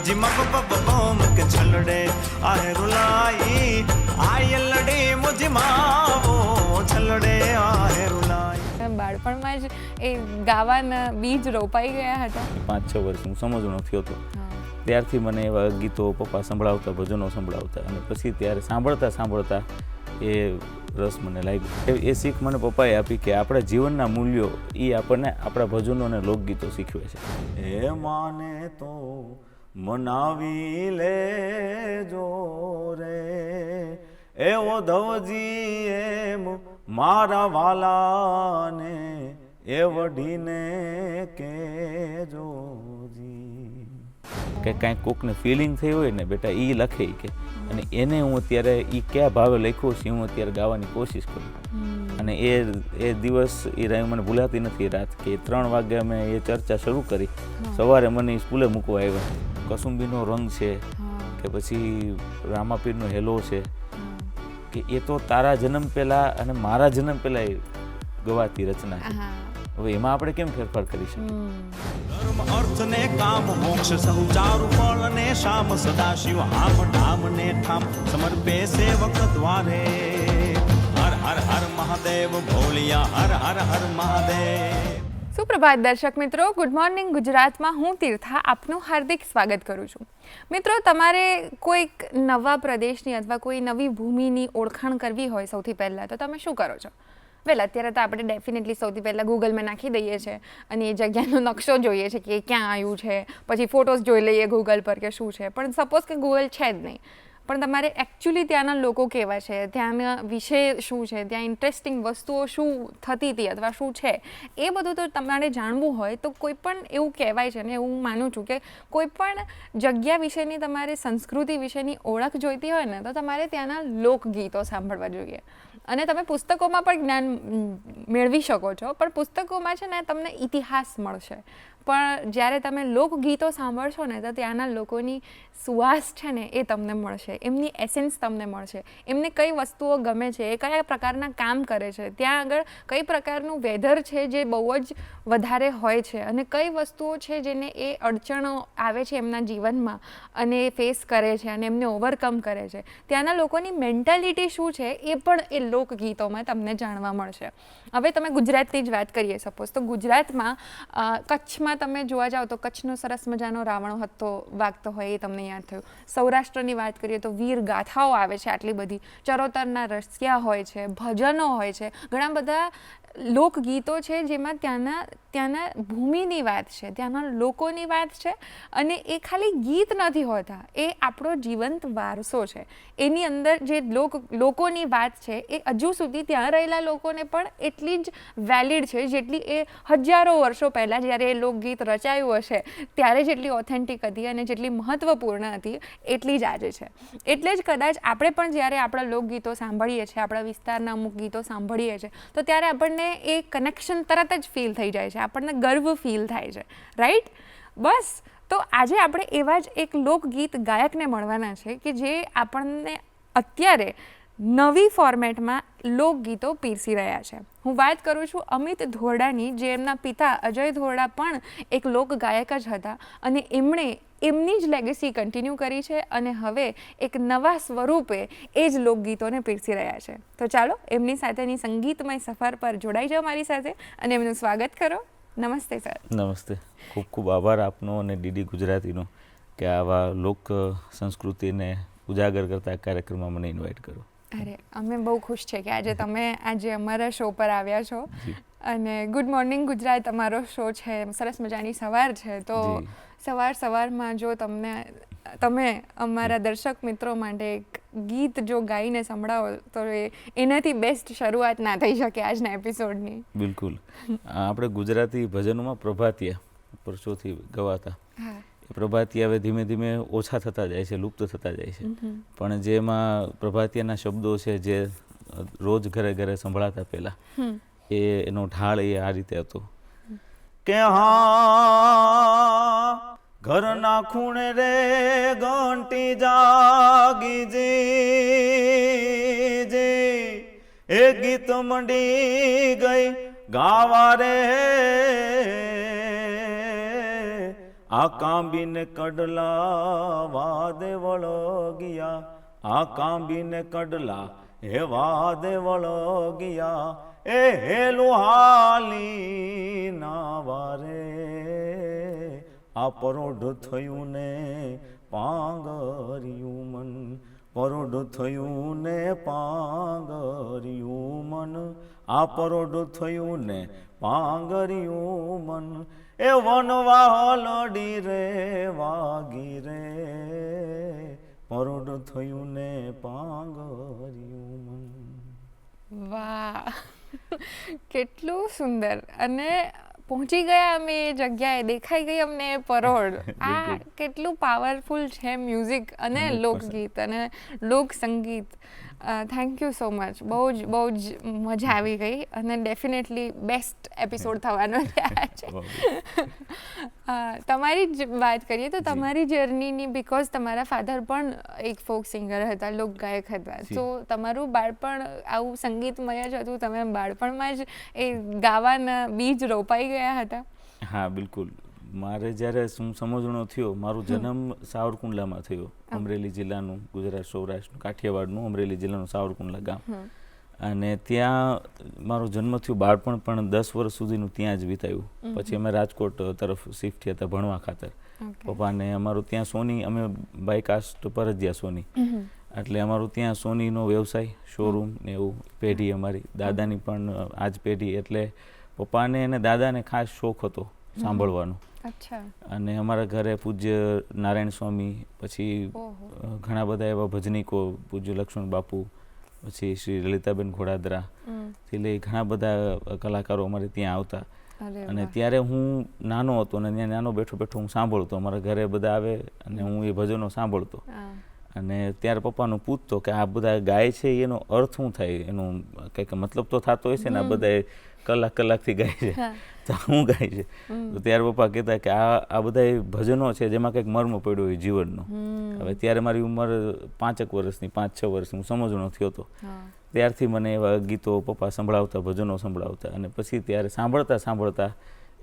जिमक बब बोम के छलड़े आहे रुलाई आय लड़े मुझ मावो छलड़े आहे रुलाई। બાળપણમાં જ એ ગાવાના બીજ રોપાઈ ગયા હતા? 5-6 વર્ષ હું સમજણો થયો હતો ત્યારથી મને એવા ગીતો પપ્પા સંભળાવતા, ભજનો સંભળાવતા, અને પછી ત્યારે સાંભળતા સાંભળતા એ રસ મને લાગ્યો. એ શીખ મને પપ્પાએ આપી કે આપણા જીવનના મૂલ્યો એ આપણને આપણા ભજનો અને લોકગીતો શીખવે છે. એ માને તો મનાવી લેજો રે એવો ધવજી એમ મારા વાલાને એ વઢીને કેજોજી. કે કાંઈક કોકને ફિલિંગ થઈ હોય ને બેટા એ લખે કે, અને એને હું અત્યારે એ કયા ભાવે લખ્યો છે હું અત્યારે ગાવાની કોશિશ કરું. અને એ દિવસ એ રાય મને ભૂલાતી નથી. રાત કે 3 વાગે અમે એ ચર્ચા શરૂ કરી, સવારે મને સ્કૂલે મૂકવા આવ્યા. કસુંબીનો રંગ છે કે પછી રામાપીરનો હેલો છે કે એ તો તારા જન્મ પહેલાં અને મારા જન્મ પહેલાં એ ગવાતી રચના છે. હવે એમાં આપણે કેમ ફેરફાર કરી શકીએ? ધર્મ અર્થ ને કામ મોક્ષ સહુ ચારુ ફળ ને શામ સદાશિવ આમ ઠામ ને ઠામ સમર્પે સેવક દ્વારે. હર હર હર મહાદેવ ભોલિયા હર હર હર મહાદેવ. સુપ્રભાત દર્શક મિત્રો, ગુડ મોર્નિંગ ગુજરાતમાં હું તીર્થા આપનું હાર્દિક સ્વાગત કરું છું. મિત્રો, તમારે કોઈક નવા પ્રદેશની અથવા કોઈ નવી ભૂમિની ઓળખાણ કરવી હોય સૌથી પહેલાં તો તમે શું કરો છો? વેલ, અત્યારે તો આપણે ડેફિનેટલી સૌથી પહેલાં ગૂગલમાં નાખી દઈએ છીએ અને એ જગ્યાનો નકશો જોઈએ છે કે ક્યાં આવ્યું છે, પછી ફોટોસ જોઈ લઈએ ગૂગલ પર કે શું છે. પણ સપોઝ કે ગૂગલ છે જ નહીં, પણ તમારે એકચ્યુઅલી ત્યાંના લોકો કેવા છે, ત્યાંના વિશે શું છે, ત્યાં ઇન્ટરેસ્ટિંગ વસ્તુઓ શું થતી હતી અથવા શું છે, એ બધું તો તમારે જાણવું હોય તો કોઈ પણ એવું કહેવાય છે ને, એવું હું માનું છું કે કોઈ પણ જગ્યા વિશેની તમારે સંસ્કૃતિ વિશેની ઓળખ જોઈતી હોય ને તો તમારે ત્યાંના લોકગીતો સાંભળવા જોઈએ. અને તમે પુસ્તકોમાં પણ જ્ઞાન મેળવી શકો છો, પણ પુસ્તકોમાં છે ને તમને ઇતિહાસ મળશે, પણ જ્યારે તમે લોકગીતો સાંભળશો ને તો ત્યાંના લોકોની સુવાસ છે ને એ તમને મળશે, એમની એસેન્સ તમને મળશે, એમને કઈ વસ્તુઓ ગમે છે, એ કયા પ્રકારના કામ કરે છે, ત્યાં આગળ કઈ પ્રકારનું વેધર છે જે બહુ જ વધારે હોય છે, અને કઈ વસ્તુઓ છે જેને એ અડચણો આવે છે એમના જીવનમાં અને એ ફેસ કરે છે અને એમને ઓવરકમ કરે છે, ત્યાંના લોકોની મેન્ટાલિટી શું છે એ પણ એ લોકગીતોમાં તમને જાણવા મળશે. હવે તમે ગુજરાતની જ વાત કરીએ સપોઝ, તો ગુજરાતમાં કચ્છમાં તમે જોવા જાઓ તો કચ્છનો સરસ મજાનો રાવણો હતો વાગતો હોય એ તમને યાદ થયું. સૌરાષ્ટ્રની વાત કરીએ તો વીર ગાથાઓ આવે છે આટલી બધી, ચરોતરના રસિયા હોય છે, ભજનો હોય છે, ઘણા બધા લોકગીતો છે જેમાં ત્યાંના ભૂમિની વાત છે, ત્યાંના લોકોની વાત છે, અને એ ખાલી ગીત નથી હોતા, એ આપણો જીવંત વારસો છે. એની અંદર જે લોકોની વાત છે એ હજુ સુધી ત્યાં રહેલા લોકોને પણ એટલી જ વેલિડ છે જેટલી એ હજારો વર્ષો પહેલાં જ્યારે એ લોકગીત રચાયું હશે ત્યારે જેટલી ઓથેન્ટિક હતી અને જેટલી મહત્ત્વપૂર્ણ હતી એટલી જ આજે છે. એટલે જ કદાચ આપણે પણ જ્યારે આપણા લોકગીતો સાંભળીએ છીએ, આપણા વિસ્તારના અમુક ગીતો સાંભળીએ છીએ તો ત્યારે આપણને એ કનેક્શન તરત જ ફીલ થઈ જાય છે, આપણને ગર્વ ફીલ થાય છે, રાઈટ? બસ, તો આજે આપણે એવા જ એક લોકગીત ગાયકને મળવાના છે કે જે આપણને અત્યારે નવી ફોર્મેટમાં લોકગીતો પીરસી રહ્યા છે. હું વાત કરું છું અમિત ધોરડાની, જે એમના પિતા અજય ધોરડા પણ એક લોક ગાયક જ હતા અને એમણે એમની જ લેગેસી કન્ટિન્યુ કરી છે અને હવે એક નવા સ્વરૂપે એ જ લોકગીતોને પીરસી રહ્યા છે. તો ચાલો એમની સાથેની સંગીતમય સફર પર જોડાઈ જાઓ મારી સાથે અને એમનું સ્વાગત કરો. નમસ્તે સર. નમસ્તે. ખૂબ ખૂબ આભાર આપનો અને ડીડી ગુજરાતીનો કે આવા લોક સંસ્કૃતિને ઉજાગર કરતા કાર્યક્રમમાં મને ઇન્વાઇટ કરો. અરે, અમે બહુ ખુશ છે કે આજે તમે આજે અમારા શો પર આવ્યા છો. અને ગુડ મોર્નિંગ ગુજરાત અમારો શો છે, સરસ મજાની સવાર છે, તો સવારમાં જો તમે અમારા દર્શક મિત્રો માટે એક ગીત જો ગાઈને સંભળાવો તો એનાથી બેસ્ટ શરૂઆત ના થઈ શકે આજના એપિસોડની. બિલકુલ. આપણે ગુજરાતી ભજનોમાં પ્રભાતિયા વર્ષોથી ગવાતા, પ્રભાતિયા હવે ધીમે ધીમે ઓછા થતા જાય છે, લુપ્ત થતા જાય છે, પણ જેમાં પ્રભાતિયાના શબ્દો છે જે રોજ ઘરે ઘરે સંભળાતા પહેલાં એનો ઢાળ એ આ રીતે હતો કે હા ઘરના ખૂણે રે ઘંટી જાગી જે એ ગીત મંડી ગઈ ગાવા રે આ કાંબીને કડલા વાદે વળગિયા, આ કાંબીને કડલા હે વાદે વળગિયા, એ હેલું હાલી ના વારે, આ પરોઢ થયું ને પાંગર્યું મન, પરોઢ થયું ને પાંગર્યું મન, આ પરોઢ થયું ને પાંગર્યું મન, એ વનવા લડી રે વાગી રે, પરોઢ થયું ને પાંગર્યું મન. વાહ, કેટલું સુંદર. અને પહોંચી ગયા અમે એ જગ્યાએ, દેખાઈ ગઈ અમને એ પરોઢ. આ કેટલું પાવરફુલ છે મ્યુઝિક અને 100%. લોકગીત અને લોક સંગીત. Thank you so much. બહુ જ મજા આવી ગઈ અને ડેફિનેટલી બેસ્ટ એપિસોડ થવાનો છે આજે. તમારી જ વાત કરીએ તો તમારી જર્નીની, બિકોઝ તમારા ફાધર પણ એક ફોક સિંગર હતા, લોકગાયક હતા, તો તમારું બાળપણ આવું સંગીતમય જ હતું. તમે બાળપણમાં જ એ ગાવાના બીજ રોપાઈ ગયા હતા. હા બિલકુલ. મારે જ્યારે હું સમજણો થયો, મારો જન્મ સાવરકુંડલામાં થયો, અમરેલી જિલ્લાનું, ગુજરાત સૌરાષ્ટ્રનું, કાઠિયાવાડનું અમરેલી જિલ્લાનું સાવરકુંડલા ગામ. અને ત્યાં મારો જન્મ થયો. બાળપણ પણ 10 વર્ષ સુધીનું ત્યાં જ વિતાવ્યું. પછી અમે રાજકોટ તરફ શિફ્ટ થયા હતા ભણવા ખાતર. પપ્પાને અમારું ત્યાં સોની, અમે બાય કાસ્ટ પર જ ગયા સોની, એટલે અમારું ત્યાં સોનીનો વ્યવસાય, શોરૂમ ને એવું પેઢી અમારી દાદાની પણ આ જ પેઢી. એટલે પપ્પાને અને દાદાને ખાસ શોખ હતો સાંભળવાનો. અને અમારા ઘરે પૂજ્ય નારાયણ સ્વામી, પછી ઘણા બધા એવા ભજનીકો, પૂજ્ય લક્ષ્મણ બાપુ, પછી શ્રી લલિતાબેન ઘોડાદરા થી લઈ ઘણા બધા કલાકારો અમારે ત્યાં આવતા. અને ત્યારે હું નાનો હતો અને ત્યાં નાનો બેઠો બેઠો હું સાંભળતો. અમારા ઘરે બધા આવે અને હું એ ભજનો સાંભળતો. અને ત્યારે પપ્પાનું પૂછતો કે આ બધા ગાય છે એનો અર્થ શું થાય, એનો કંઈક મતલબ તો થતો હોય છે ને, આ બધા કલાકથી ગાય છે, તો શું ગાય છે? તો ત્યારે પપ્પા કહેતા કે આ બધા ભજનો છે જેમાં કંઈક મર્મ પડ્યો હોય જીવનનો. હવે ત્યારે મારી ઉંમર 5 વર્ષની, 5-6 વર્ષની, હું સમજણો થયો હતો. ત્યારથી મને એવા ગીતો પપ્પા સંભળાવતા, ભજનો સંભળાવતા, અને પછી ત્યારે સાંભળતા સાંભળતા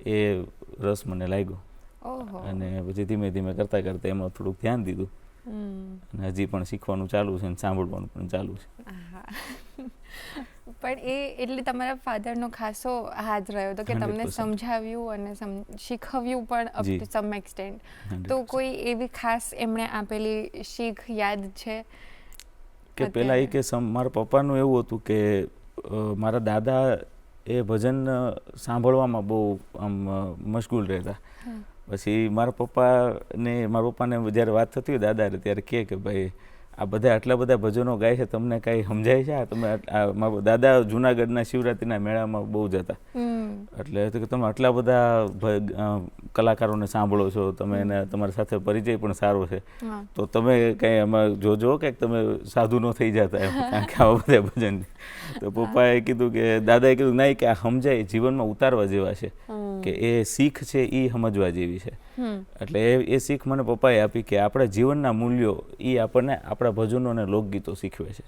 એ રસ મને લાગ્યો. અને પછી ધીમે ધીમે કરતાં કરતાં એમાં થોડુંક ધ્યાન દીધું. અને હજી પણ શીખવાનું ચાલુ છે અને સાંભળવાનું પણ ચાલુ છે. પણ એટલે તમારા ફાધરનો ખાસો હાથ રહ્યો હતો કે તમને સમજાવ્યું અને શીખવ્યું પણ અપ ટુ સમ એક્સટેન્ટ. તો કોઈ એવી ખાસ એમણે આપેલી શીખ યાદ છે? કે પહેલાં એ કે મારા પપ્પાનું એવું હતું કે મારા દાદા એ ભજન સાંભળવામાં બહુ આમ મશગુલ રહેતા. પછી મારા પપ્પાને જ્યારે વાત થતી હોય દાદાને, ત્યારે કે ભાઈ આ બધા આટલા બધા ભજનો ગાય છે, તમને કાંઈ સમજાય છે? તમે દાદા જુનાગઢના શિવરાત્રિના મેળામાં બહુ જતા, એટલે કે તમે આટલા બધા કલાકારોને સાંભળો છો, તમે એને તમારી સાથે પરિચય પણ સારો છે, તો તમે કંઈ એમાં જોજો કે તમે સાધુ ન થઈ જતા એમ, કારણ કે આવા બધા ભજન. તો પપ્પાએ કીધું કે દાદાએ કીધું નહીં, કે આ સમજાય, જીવનમાં ઉતારવા જેવા છે, કે એ શીખ છે એ સમજવા જેવી છે. એટલે એ શીખ મને પપ્પાએ આપી કે આપણા જીવનના મૂલ્યો એ આપણને આપણા ભજનો અને લોકગીતો શીખવે છે,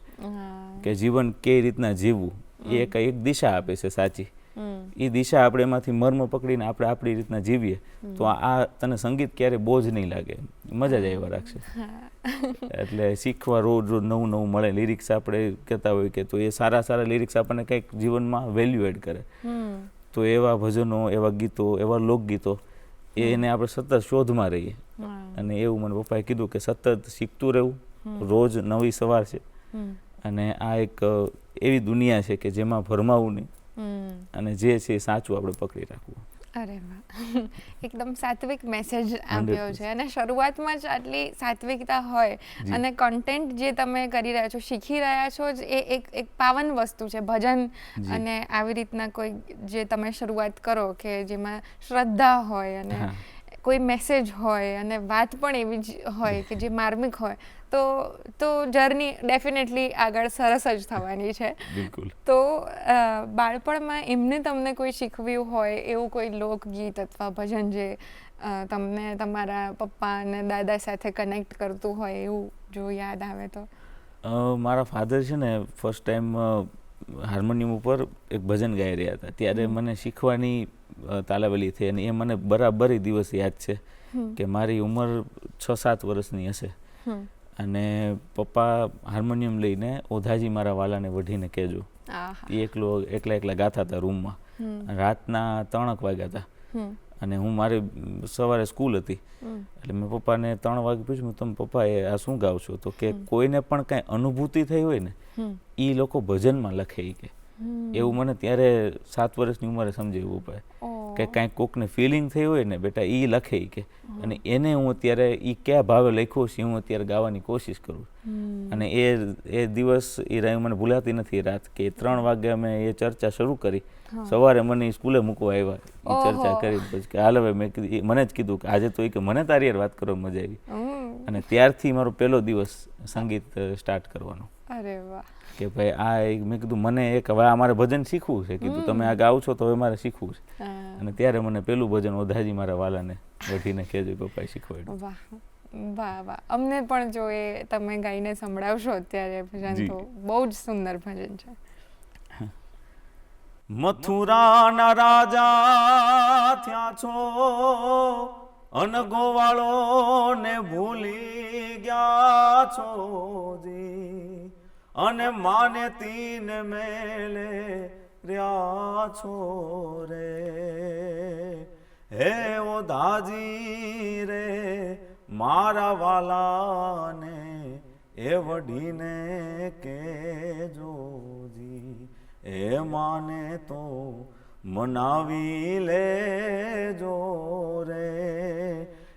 કે જીવન કઈ રીતના જીવવું એ એક દિશા આપે છે સાચી. એ દિશા આપણે એમાંથી મર્મ પકડીને આપણે આપણી રીતના જીવીએ તો આ તને સંગીત ક્યારે બોજ નહીં લાગે, મજા જ આવ્યા રાખશે. એટલે શીખવા રોજ નવું નવું મળે. લિરિક્સ આપણે કહેતા હોય કે તો એ સારા સારા લિરિક્સ આપણને કંઈક જીવનમાં વેલ્યુ એડ કરે. તો એવા ભજનો, એવા ગીતો, એવા લોકગીતો એને આપણે સતત શોધમાં રહીએ. અને એવું મને પપ્પાએ કીધું કે સતત શીખતું રહેવું, રોજ નવી સવાર છે. અને આ એક એવી દુનિયા છે કે જેમાં ભરમાવું નહીં, અને જે છે એ સાચું આપણે પકડી રાખવું. અરે વાહ, એકદમ સાત્વિક મેસેજ આપ્યો છે. અને શરૂઆતમાં જ આટલી સાત્વિકતા હોય અને કોન્ટેન્ટ જે તમે કરી રહ્યા છો, શીખી રહ્યા છો, એ એક પાવન વસ્તુ છે ભજન. અને આવી રીતના કોઈ જે તમે શરૂઆત કરો કે જેમાં શ્રદ્ધા હોય અને કોઈ મેસેજ હોય અને વાત પણ એવી જ હોય કે જે માર્મિક હોય, તો જર્ની ડેફિનેટલી આગળ સરસ જ થવાની છે. બિલકુલ. તો બાળપણમાં એમને તમને કોઈ શીખવ્યું હોય એવું કોઈ લોકગીત અથવા ભજન જે તમને તમારા પપ્પા અને દાદા સાથે કનેક્ટ કરતું હોય, એવું જો યાદ આવે તો? મારા ફાધર છે ને ફર્સ્ટ ટાઈમ હાર્મોનિયમ ઉપર એક ભજન ગાઈ રહ્યા હતા, ત્યારે મને શીખવાની તાલાવેલી થઈ અને એ મને બરાબર એ દિવસ યાદ છે કે મારી ઉંમર 6-7 વર્ષની હશે અને પપ્પા હાર્મોનિયમ લઈને ઓધાજી મારા વાલાને વઢીને કહેજો એ એકલા ગાતા હતા રૂમમાં રાતના 3 વાગ્યા હતા અને હું મારી સવારે સ્કૂલ હતી એટલે મેં પપ્પાને 3 વાગે પૂછ્યું તમે પપ્પા એ આ શું ગાવ છો તો કે કોઈને પણ કાંઈ અનુભૂતિ થઈ હોય ને એ લોકો ભજનમાં લખે કે એવું મને ત્યારે 7 વર્ષની ઉંમરે સમજાવ્યું પપ્પાએ કે કાંઈક કોકને ફિલિંગ થઈ હોય ને બેટા એ લખે કે અને એને હું અત્યારે એ કયા ભાવે લખ્યો છે હું અત્યારે ગાવાની કોશિશ કરું અને એ દિવસ એ રાય મને ભૂલાતી નથી રાત કે 3 વાગે અમે એ ચર્ચા શરૂ કરી સવારે મને સ્કૂલે મૂકવા આવ્યા એ ચર્ચા કરી પછી કે હાલ હવે મેં મને જ કીધું કે આજે તો એ કે મને તારી યાર વાત કરવા મજા આવી અને ત્યારથી મારો પહેલો દિવસ સંગીત સ્ટાર્ટ કરવાનો. અરે વાહ કે ભાઈ આ મેં કીધું મને એક હવે અમારે ભજન શીખવું છે કીધું તમે આ ગાવ છો તો હવે મારે શીખવું છે અને ત્યારે મને પેલું ભજન ઓધાજી મારા વાલાને વઢીને કહેજો પપ્પાએ શીખવાડ્યું. વાહ વાહ વાહ અમને પણ જો એ તમે ગાઈને સંભળાવશો અત્યારે ભજન તો બહુ જ સુંદર ભજન છે. મથુરાના રાજા થયા છો અન ગોવાળો ને ભૂલી ગયા છો જી અને માને તીન મેલે રહ્યા છો રે હે ઓધાજી રે મારા વાલાને એ વઢીને કેજો જી એ માને તો મનાવી લેજો રે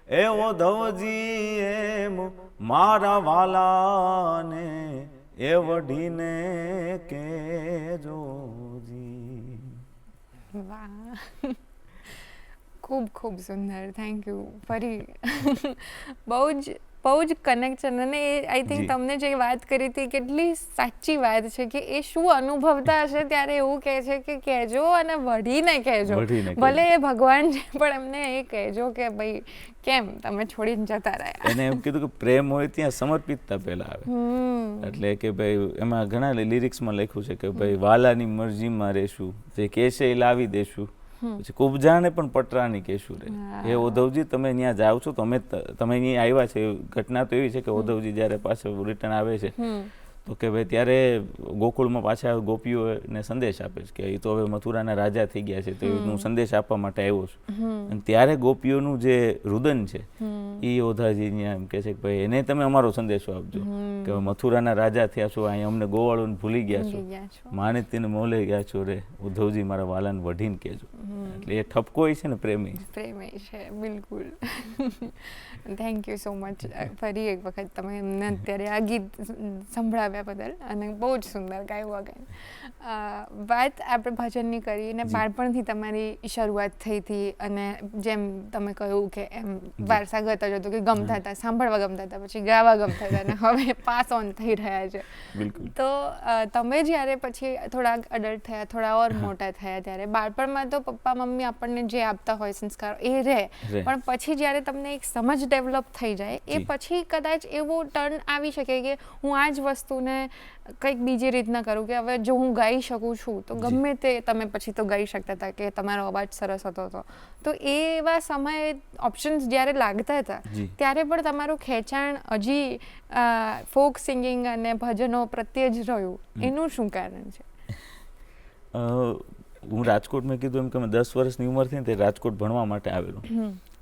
એ ઓધવજી એમ મારા વાલાને એ વઢીને કેજો જી. વાહ ખૂબ ખૂબ સુંદર થેન્ક યુ ફરી બહુ જ કનેક્શન અને એ આઈ થિંક તમને જે વાત કરી હતી કેટલી સાચી વાત છે કે એ શું અનુભવતા હશે ત્યારે એવું કહે છે કે કહેજો અને વઢીને કહેજો ભલે એ ભગવાન છે પણ એમને એ કહેજો કે ભાઈ કેમ તમે છોડીને જતા રહ્યા. એને એમ કીધું કે પ્રેમ હોય ત્યાં સમર્પિતતા પહેલા આવે એટલે કે ભાઈ એમાં ઘણા લિરિક્સમાં લખ્યું છે કે ભાઈ વાલાની મરજીમાં રહેશું જે કહેશે એ લાવી દેશું પછી કુબજાને પણ પટરાની કહેશું રે એ ઓધવજી તમે ત્યાં જાઓ છો તમે અહીંયા આવ્યા છે ઘટના તો એવી છે કે ઓધવજી જ્યારે પાછળ રિટર્ન આવે છે તો કે ભાઈ ત્યારે ગોકુળમાં પાછા ગોપીઓને સંદેશ આપે છે કે એ તો હવે મથુરાના રાજા થઈ ગયા છે તો એનું સંદેશ આપવા માટે આવ્યો છું અને ત્યારે ગોપીઓનું જે રુદન છે એ ઓધાજી એમ કહે છે કે ભાઈ એને તમે અમારો સંદેશો આપજો કે હવે મથુરાના રાજા થયા છો અહીંયા અમને ગોવાળોને ભૂલી ગયા છો માને તેને મોલે ગયા છો રે ઉદ્ધવજી મારા વાલાને વઢીને કહેજો એટલે એ ઠપકો છે ને પ્રેમી છે બિલકુલ. થેન્ક યુ સો મચ ફરી એક વખત તમે એમને અત્યારે આ ગીત સંભળાવ્યા બદલ અને બહુ જ સુંદર ગાયું ગાયન. વાત આપણે ભજનની કરી અને બાળપણથી તમારી શરૂઆત થઈ હતી અને જેમ તમે કહ્યું કે એમ વારસાગત જ હતું કે ગમતા હતા સાંભળવા ગમતા હતા પછી ગાવા ગમતા હતા અને હવે પાસ ઓન થઈ રહ્યા છે. તો તમે જ્યારે પછી થોડાક અડલ્ટ થયા થોડા ઓર મોટા થયા ત્યારે બાળપણમાં તો પપ્પા મમ્મી આપણને જે આપતા હોય સંસ્કારો એ રહે પણ પછી જ્યારે તમને એક સમજ ડેવલપ થઈ જાય એ પછી કદાચ એવો ટર્ન આવી શકે કે હું આ જ વસ્તુને કંઈક બીજી રીતના કરું કે હવે જો હું ગાઈ શકું છું તો ગમે તે તમે પછી તો ગાઈ શકતા હતા કે તમારો અવાજ સરસ હતો તો એવા સમયે ઓપ્શન્સ જ્યારે લાગતા હતા ત્યારે પણ તમારું ખેંચાણ હજી ફોક સિંગિંગ અને ભજનો પ્રત્યે જ રહ્યું એનું શું કારણ છે? હું રાજકોટ મેં કીધું એમ કે મેં 10 વર્ષની ઉંમર થઈ ને તે રાજકોટ ભણવા માટે આવેલો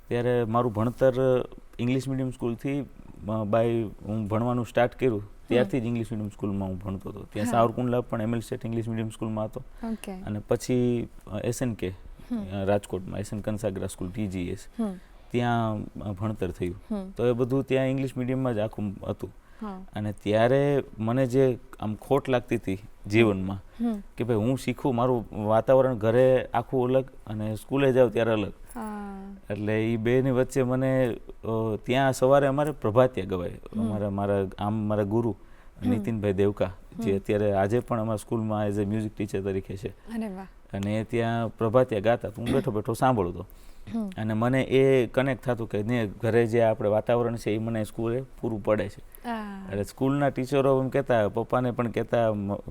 ત્યારે મારું ભણતર ઇંગ્લિશ મીડિયમ સ્કૂલથી હું ભણવાનું સ્ટાર્ટ કર્યું ત્યારથી જ ઇંગ્લિશ મીડિયમ સ્કૂલમાં હું ભણતો હતો ત્યાં સાવરકુંડલા પણ એમએલ સ્ટેટ ઇંગ્લિશ મીડિયમ સ્કૂલમાં હતો અને પછી SNK રાજકોટમાં SN કંસાગરા સ્કૂલ TGS ત્યાં ભણતર થયું તો એ બધું ત્યાં ઇંગ્લિશ મીડિયમમાં જ આખું હતું અને ત્યારે મને જે આમ ખોટ લાગતી હતી જીવનમાં કે ભાઈ હું શીખું મારું વાતાવરણ ઘરે આખું અલગ અને સ્કૂલે જાઉં ત્યારે અલગ એટલે એ બેની વચ્ચે મને ત્યાં સવારે અમારે પ્રભાતિયા ગવાય મારા ગુરુ નીતિનભાઈ દેવકા જે અત્યારે આજે પણ અમારા સ્કૂલમાં એઝ એ મ્યુઝિક ટીચર તરીકે છે અને એ ત્યાં પ્રભાતિયા ગાતા હું બેઠો બેઠો સાંભળતો અને મને એ કનેક્ટ થતું કે ને ઘરે જે આપણે વાતાવરણ છે એ મને સ્કૂલે પૂરું પડે છે એટલે સ્કૂલના ટીચરો એમ કહેતા પપ્પાને પણ કહેતા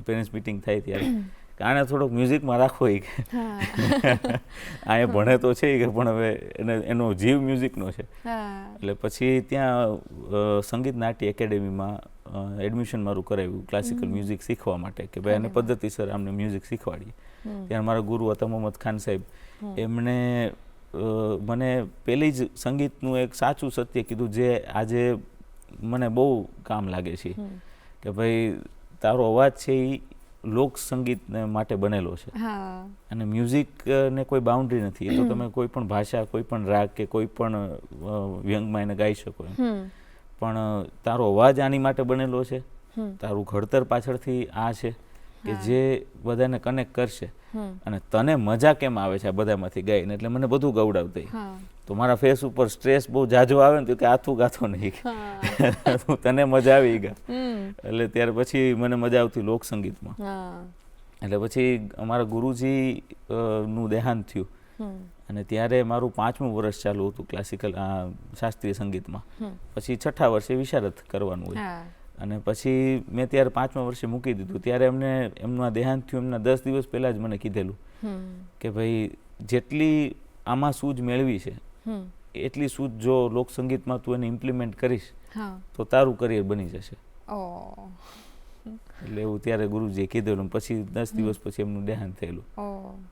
પેરેન્ટ્સ મિટિંગ થાય ત્યારે કે આને થોડોક મ્યુઝિકમાં રાખવો એ કે અહીંયા ભણે તો છે કે પણ હવે એનો જીવ મ્યુઝિકનો છે. એટલે પછી ત્યાં સંગીત નાટ્ય એકેડેમીમાં એડમિશન મારું કરાવ્યું ક્લાસિકલ મ્યુઝિક શીખવા માટે કે ભાઈ આને પદ્ધતિસર આમને મ્યુઝિક શીખવાડીએ. ત્યારે મારા ગુરુ હતા મોહમ્મદ ખાન સાહેબ, એમણે મને પહેલી જ સંગીતનું એક સાચું સત્ય કીધું જે આજે મને બહુ કામ લાગે છે કે ભાઈ તારો અવાજ છે એ લોક સંગીત માટે બનેલો છે અને મ્યુઝિક ને કોઈ બાઉન્ડ્રી નથી. એ તો તમે કોઈ પણ ભાષા, કોઈ પણ રાગ કે કોઈ પણ વ્યંગમાં એને ગાઈ શકો એમ, પણ તારો અવાજ આની માટે બનેલો છે. તારું ઘડતર પાછળથી આ છે કે જે બધાને કનેક્ટ કરશે અને તને મજા કેમ આવે છે આ બધામાંથી ગાઈને. એટલે મને બધું ગવડાવતી. તો મારા ફેસ ઉપર સ્ટ્રેસ બહુ જાજો આવે ને તો કે આથું ગાતો નહીં, તને મજા આવી ગા. એટલે ત્યાર પછી મને મજા આવતી લોકસંગીતમાં. એટલે પછી અમારા ગુરુજી નું દેહાંત થયું અને ત્યારે મારું 5મું વર્ષ ચાલુ હતું ક્લાસિકલ શાસ્ત્રીય સંગીતમાં. પછી 6ઠા વર્ષે વિશારદ કરવાનું હોય અને પછી મેં ત્યારે 5મા વર્ષે મૂકી દીધું. ત્યારે એમનું દેહાંત થયું એમના 10 દિવસ પહેલાં જ મને કીધેલું કે ભાઈ જેટલી આમાં સૂઝ મેળવી છે એટલી સૂઝ જો લોકસંગીતમાં તું એને ઇમ્પ્લિમેન્ટ કરીશ તો તારું કરિયર બની જશે. એટલે એવું ત્યારે ગુરુજીએ કીધેલું. પછી 10 દિવસ પછી એમનું દેહાંત થયેલું.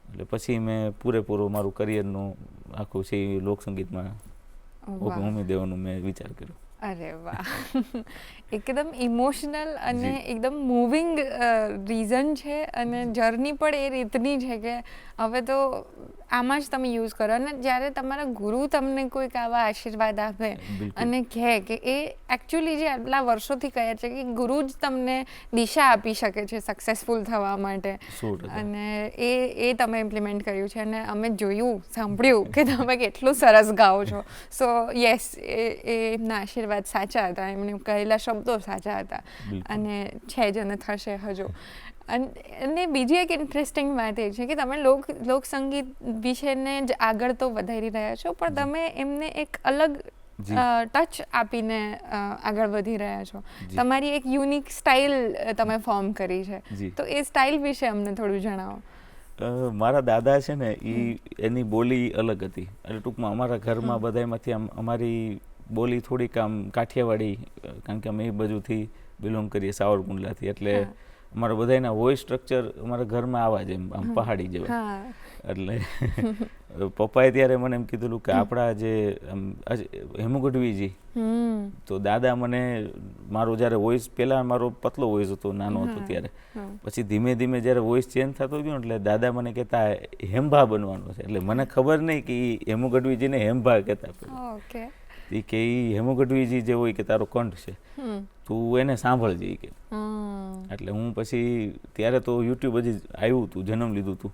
એટલે પછી મેં પૂરેપૂરો મારું કરિયરનું આખું છે એ લોકસંગીતમાં ઉમેરી દેવાનું મેં વિચાર કર્યો. અરે વાહ, એકદમ ઇમોશનલ અને એકદમ મૂવિંગ રીઝન છે અને જર્ની પણ એ રીતની છે કે હવે તો આમાં જ તમે યુઝ કરો. અને જ્યારે તમારા ગુરુ તમને કોઈક આવા આશીર્વાદ આપે અને કહે કે એ એકચ્યુઅલી જે આટલા વર્ષોથી કહે છે કે ગુરુ જ તમને દિશા આપી શકે છે સક્સેસફુલ થવા માટે, અને એ તમે ઇમ્પ્લિમેન્ટ કર્યું છે અને અમે જોયું, સાંભળ્યું કે તમે કેટલું સરસ ગાઓ છો. સો યસ, એમના આશીર્વાદ સાચા હતા, એમને કહેલા શબ્દો સાચા હતા અને છે જ અને થશે હજુ. અને બીજી એક ઇન્ટરેસ્ટિંગ વાત એ છે કે તમે લોકસંગીત વિશેને જ આગળ તો વધારી રહ્યા છો, પણ તમે એમને એક અલગ ટચ આપીને આગળ વધી રહ્યા છો. તમારી એક યુનિક સ્ટાઇલ તમે ફોર્મ કરી છે, તો એ સ્ટાઇલ વિશે અમને થોડું જણાવો. મારા દાદા છે ને એની બોલી અલગ હતી. એટલે ટૂંકમાં અમારા ઘરમાં બધામાંથી અમારી બોલી થોડીક આમ કાઠિયાવાડી, કારણ કે અમે એ બાજુથી બિલોંગ કરીએ, સાવરકુંડલાથી. એટલે અમારા બધાના વોઇસ સ્ટ્રક્ચર અમારા ઘરમાં આવા જ એમ આમ પહાડી જેવા. એટલે પપ્પાએ ત્યારે મને એમ કીધેલું કે આપણા જે હેમુ ગઢવીજી, તો દાદા મને મારો જ્યારે વોઇસ, પહેલાં મારો પતલો વોઇસ હતો, નાનો હતો ત્યારે, પછી ધીમે ધીમે જ્યારે વોઇસ ચેન્જ થતો ગયો એટલે દાદા મને કહેતા હેમભા બનવાનો છે. એટલે મને ખબર નહીં કે હેમુ ગઢવીજીને હેમભા કહેતા. એ કે હેમુ ગઢવીજી જે હોય કે તારો કંઠ છે, તું એને સાંભળજે કે. એટલે હું પછી ત્યારે તો યુટ્યુબ હજી આવ્યું હતું, જન્મ લીધું હતું,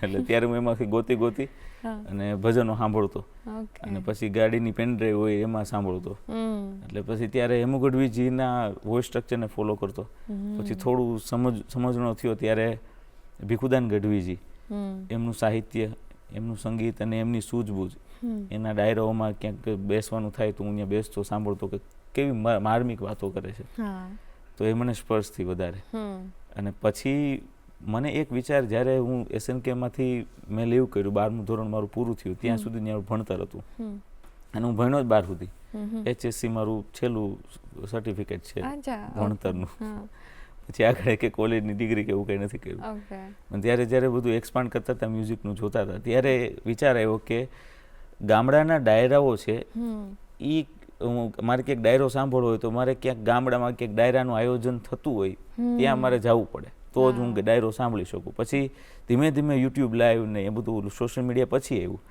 એટલે ત્યારે હું એમાંથી ગોતી અને ભજનો સાંભળતો અને પછી ગાડીની પેનડ્રાઈવ હોય એમાં સાંભળતો. એટલે પછી ત્યારે હેમુ ગઢવીજીના વોઇસ સ્ટ્રક્ચરને ફોલો કરતો. પછી થોડું સમજણો થયો ત્યારે ભીખુદાન ગઢવીજી, એમનું સાહિત્ય, એમનું સંગીત અને એમની સૂઝબૂઝ, એના ડાયરાઓમાં ક્યાંક બેસવાનું થાય તો હું અહીંયા બેસતો, સાંભળતો કે કેવી માર્મિક વાતો કરે છે. તો એ મને સ્પર્શથી વધારે. અને પછી મને એક વિચાર, જ્યારે હું SNKમાંથી મેં લીવ કર્યું, 12મું ધોરણ મારું પૂરું થયું, ત્યાં સુધી ત્યાં ભણતર હતું અને હું ભણ્યો જ 12 સુધી. HSC મારું છેલ્લું સર્ટિફિકેટ છે ભણતરનું. પછી આગળ કે કોલેજની ડિગ્રી કે એવું કંઈ નથી કર્યું. ત્યારે જ્યારે બધું એક્સપાન્ડ કરતા હતા, મ્યુઝિકનું જોતા હતા, ત્યારે વિચાર આવ્યો કે ગામડાના ડાયરાઓ છે એ મારે ક્યાંક ડાયરો સાંભળવો હોય તો મારે ક્યાંક ગામડામાં ક્યાંક ડાયરાનું આયોજન થતું હોય ત્યાં મારે જવું પડે, તો જ હું ડાયરો સાંભળી શકું. પછી ધીમે ધીમે યુટ્યુબ લાઈવ ને એ બધું સોશિયલ મીડિયા પછી આવ્યું.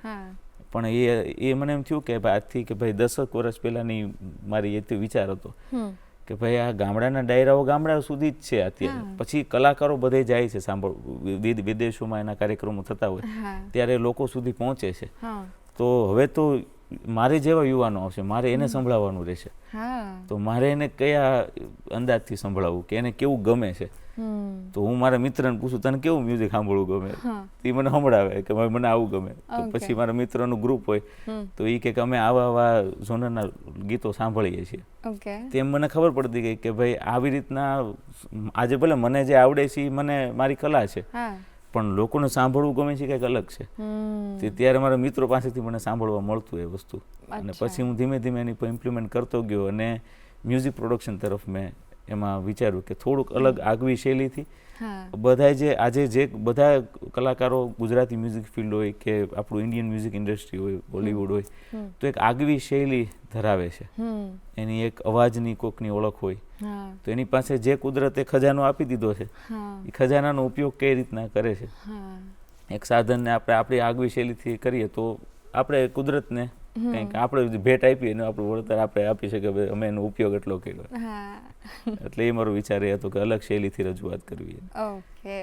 પણ એ મને એમ થયું કે આજથી કે ભાઈ 10 વર્ષ પહેલાંની મારી એ વિચાર હતો કે ભાઈ આ ગામડાના ડાયરાઓ ગામડા સુધી જ છે અત્યારે. પછી કલાકારો બધે જાય છે સાંભળ, વિદેશોમાં એના કાર્યક્રમો થતા હોય ત્યારે લોકો સુધી પહોંચે છે. તો હવે તો મારે જેવા યુવાનો આવશે, મારે એને સંભળાવવાનું રહેશે. તો મારે એને કયા અંદાજથી સંભળાવવું કે એને કેવું ગમે છે, તો હું મારા મિત્રને પૂછું તને કેવું મ્યુઝિક સાંભળવું ગમે, એ મને સંભળાવે કે મને આવું ગમે. તો પછી મારા મિત્રોનું ગ્રુપ હોય તો એ કે અમે આવા આવા ઝોનરના ગીતો સાંભળીએ છીએ. તેમ મને ખબર પડતી ગઈ કે ભાઈ આવી રીતના આજે ભલે મને જે આવડે છે એ મને મારી કલા છે, પણ લોકોને સાંભળવું ગમે છે કંઈક અલગ છે. તે ત્યારે મારા મિત્રો પાસેથી મને સાંભળવા મળતું એ વસ્તુ, અને પછી હું ધીમે ધીમે એની પર ઇમ્પ્લિમેન્ટ કરતો ગયો અને મ્યુઝિક પ્રોડક્શન તરફ મેં એમાં વિચાર્યું કે થોડુંક અલગ આગવી શૈલીથી બધા આજે જે બધા કલાકારો ગુજરાતી મ્યુઝિક ફિલ્ડ હોય કે આપણું ઇન્ડિયન મ્યુઝિક ઇન્ડસ્ટ્રી હોય, બોલિવૂડ હોય, તો એક આગવી શૈલી ધરાવે છે. એની એક અવાજની કોકની ઓળખ હોય, તો એની પાસે જે કુદરતે ખજાનો આપી દીધો છે એ ખજાનાનો ઉપયોગ કઈ રીતના કરે છે. એક સાધનને આપણે આપણી આગવી શૈલીથી કરીએ તો આપણે કુદરતને કંઈક આપણે ભેટ આપીએ એનું આપણું વળતર આપણે આપી શકીએ, અમે એનો ઉપયોગ એટલો કર્યો. એટલે એ મારો વિચાર એ હતો કે અલગ શૈલીથી રજૂઆત કરવી. ઓકે.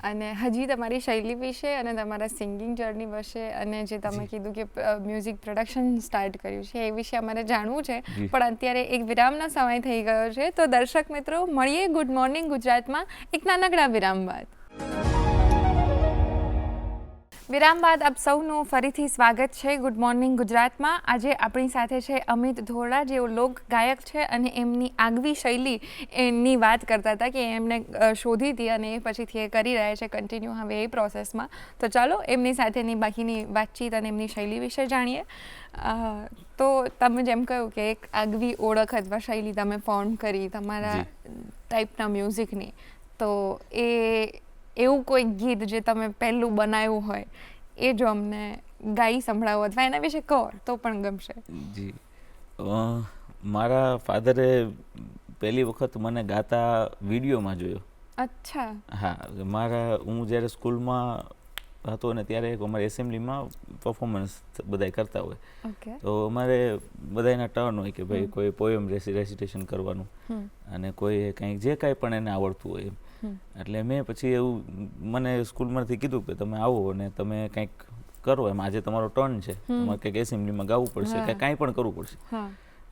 અને હજી તમારી શૈલી વિશે અને તમારા સિંગિંગ જર્ની વિશે અને જે તમે કીધું કે મ્યુઝિક પ્રોડક્શન સ્ટાર્ટ કર્યું છે એ વિશે અમારે જાણવું છે, પણ અત્યારે એક વિરામનો સમય થઈ ગયો છે. તો દર્શક મિત્રો, મળીએ ગુડ મોર્નિંગ ગુજરાતમાં એક નાનકડા વિરામ બાદ. વિરામ બાદ આપ સૌનું ફરીથી સ્વાગત છે ગુડ મોર્નિંગ ગુજરાતમાં. આજે આપણી સાથે છે અમિત ધોરડા, જેઓ લોક ગાયક છે અને એમની આગવી શૈલી એની વાત કરતા હતા કે એમને શોધી હતી અને એ પછીથી એ કરી રહ્યા છે કન્ટિન્યુ હવે એ પ્રોસેસમાં. તો ચાલો એમની સાથેની બાકીની વાતચીત અને એમની શૈલી વિશે જાણીએ. તો તમે જેમ કહ્યું કે એક આગવી ઓળખ અથવા શૈલી તમે ફોર્મ કરી તમારા ટાઈપના મ્યુઝિકની, તો એવું કોઈ ગીત જે તમે પહેલું બનાવ્યું હોય એ જો અમને ગાઈ સંભળાવો અથવા એના વિશે કહો તો પણ ગમશે. જી, મારા ફાધરે પહેલી વખત મને ગાતા વિડીયોમાં જોયો. અચ્છા. હા, હું જ્યારે સ્કૂલમાં હતો ને ત્યારે અમારી એસેમ્બલીમાં પરફોર્મન્સ બધા કરતા હોય, તો અમારે બધાના ટર્ન હોય કે ભાઈ કોઈ પોયમ રેસિટેશન કરવાનું અને કોઈ કંઈક જે કાંઈ પણ એને આવડતું હોય. એટલે મેં પછી એવું મને સ્કૂલમાંથી કીધું કે તમે આવો અને તમે કંઈક કરો, એમ આજે તમારો ટર્ન છે, તમારે કંઈક એસેમ્બલીમાં ગાવું પડશે કે કાંઈ પણ કરવું પડશે.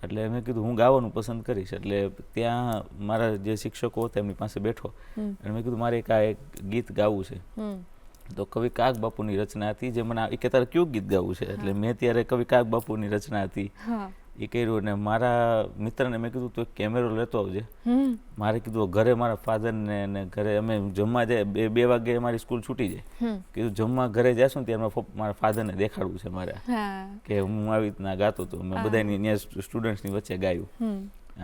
એટલે મેં કીધું હું ગાવાનું પસંદ કરીશ. એટલે ત્યાં મારા જે શિક્ષકો હતા એમની પાસે બેઠો અને મેં કીધું મારે એક ગીત ગાવું છે. તો કવિ કાગ બાપુની રચના હતી, જે મને કે તારે કયું ગીત ગાવું છે. એટલે મેં ત્યારે કવિ કાગ બાપુની રચના હતી એ કર્યું. અને મારા મિત્રને મેં કીધું તું એક કેમેરો લેતો આવજે. મારે કીધું ઘરે મારા ફાધરને ને ઘરે અમે જમવા જાય 2 વાગે મારી સ્કૂલ છૂટી જાય, કીધું જમવા ઘરે જઈશું ને ત્યારે મારા ફાધરને દેખાડવું છે મારે કે હું આવી રીતના ગાતો હતો. મેં બધાની સ્ટુડન્ટ્સની વચ્ચે ગાયું.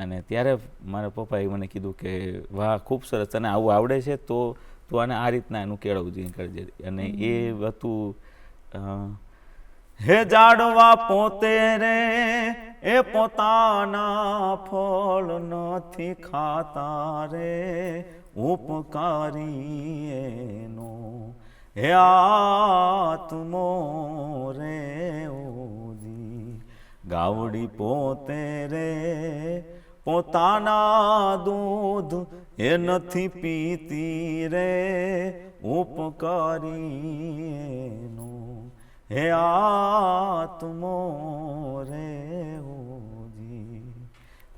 અને ત્યારે મારા પપ્પાએ મને કીધું કે વાહ ખૂબ સરસ, તને આવું આવડે છે તો આને આ રીતના એનું કેળવવું કરજે. અને એ હતું હે જાડવા પોતે રે એ પોતાના ફળ નથી ખાતા રે, ઉપકારી એનો હે આત્મો રે ઓજી. ગાવડી પોતે રે પોતાના દૂધ એ નથી પીતી રે, ઉપકારી એનો હે આત્મો રે ઓજી.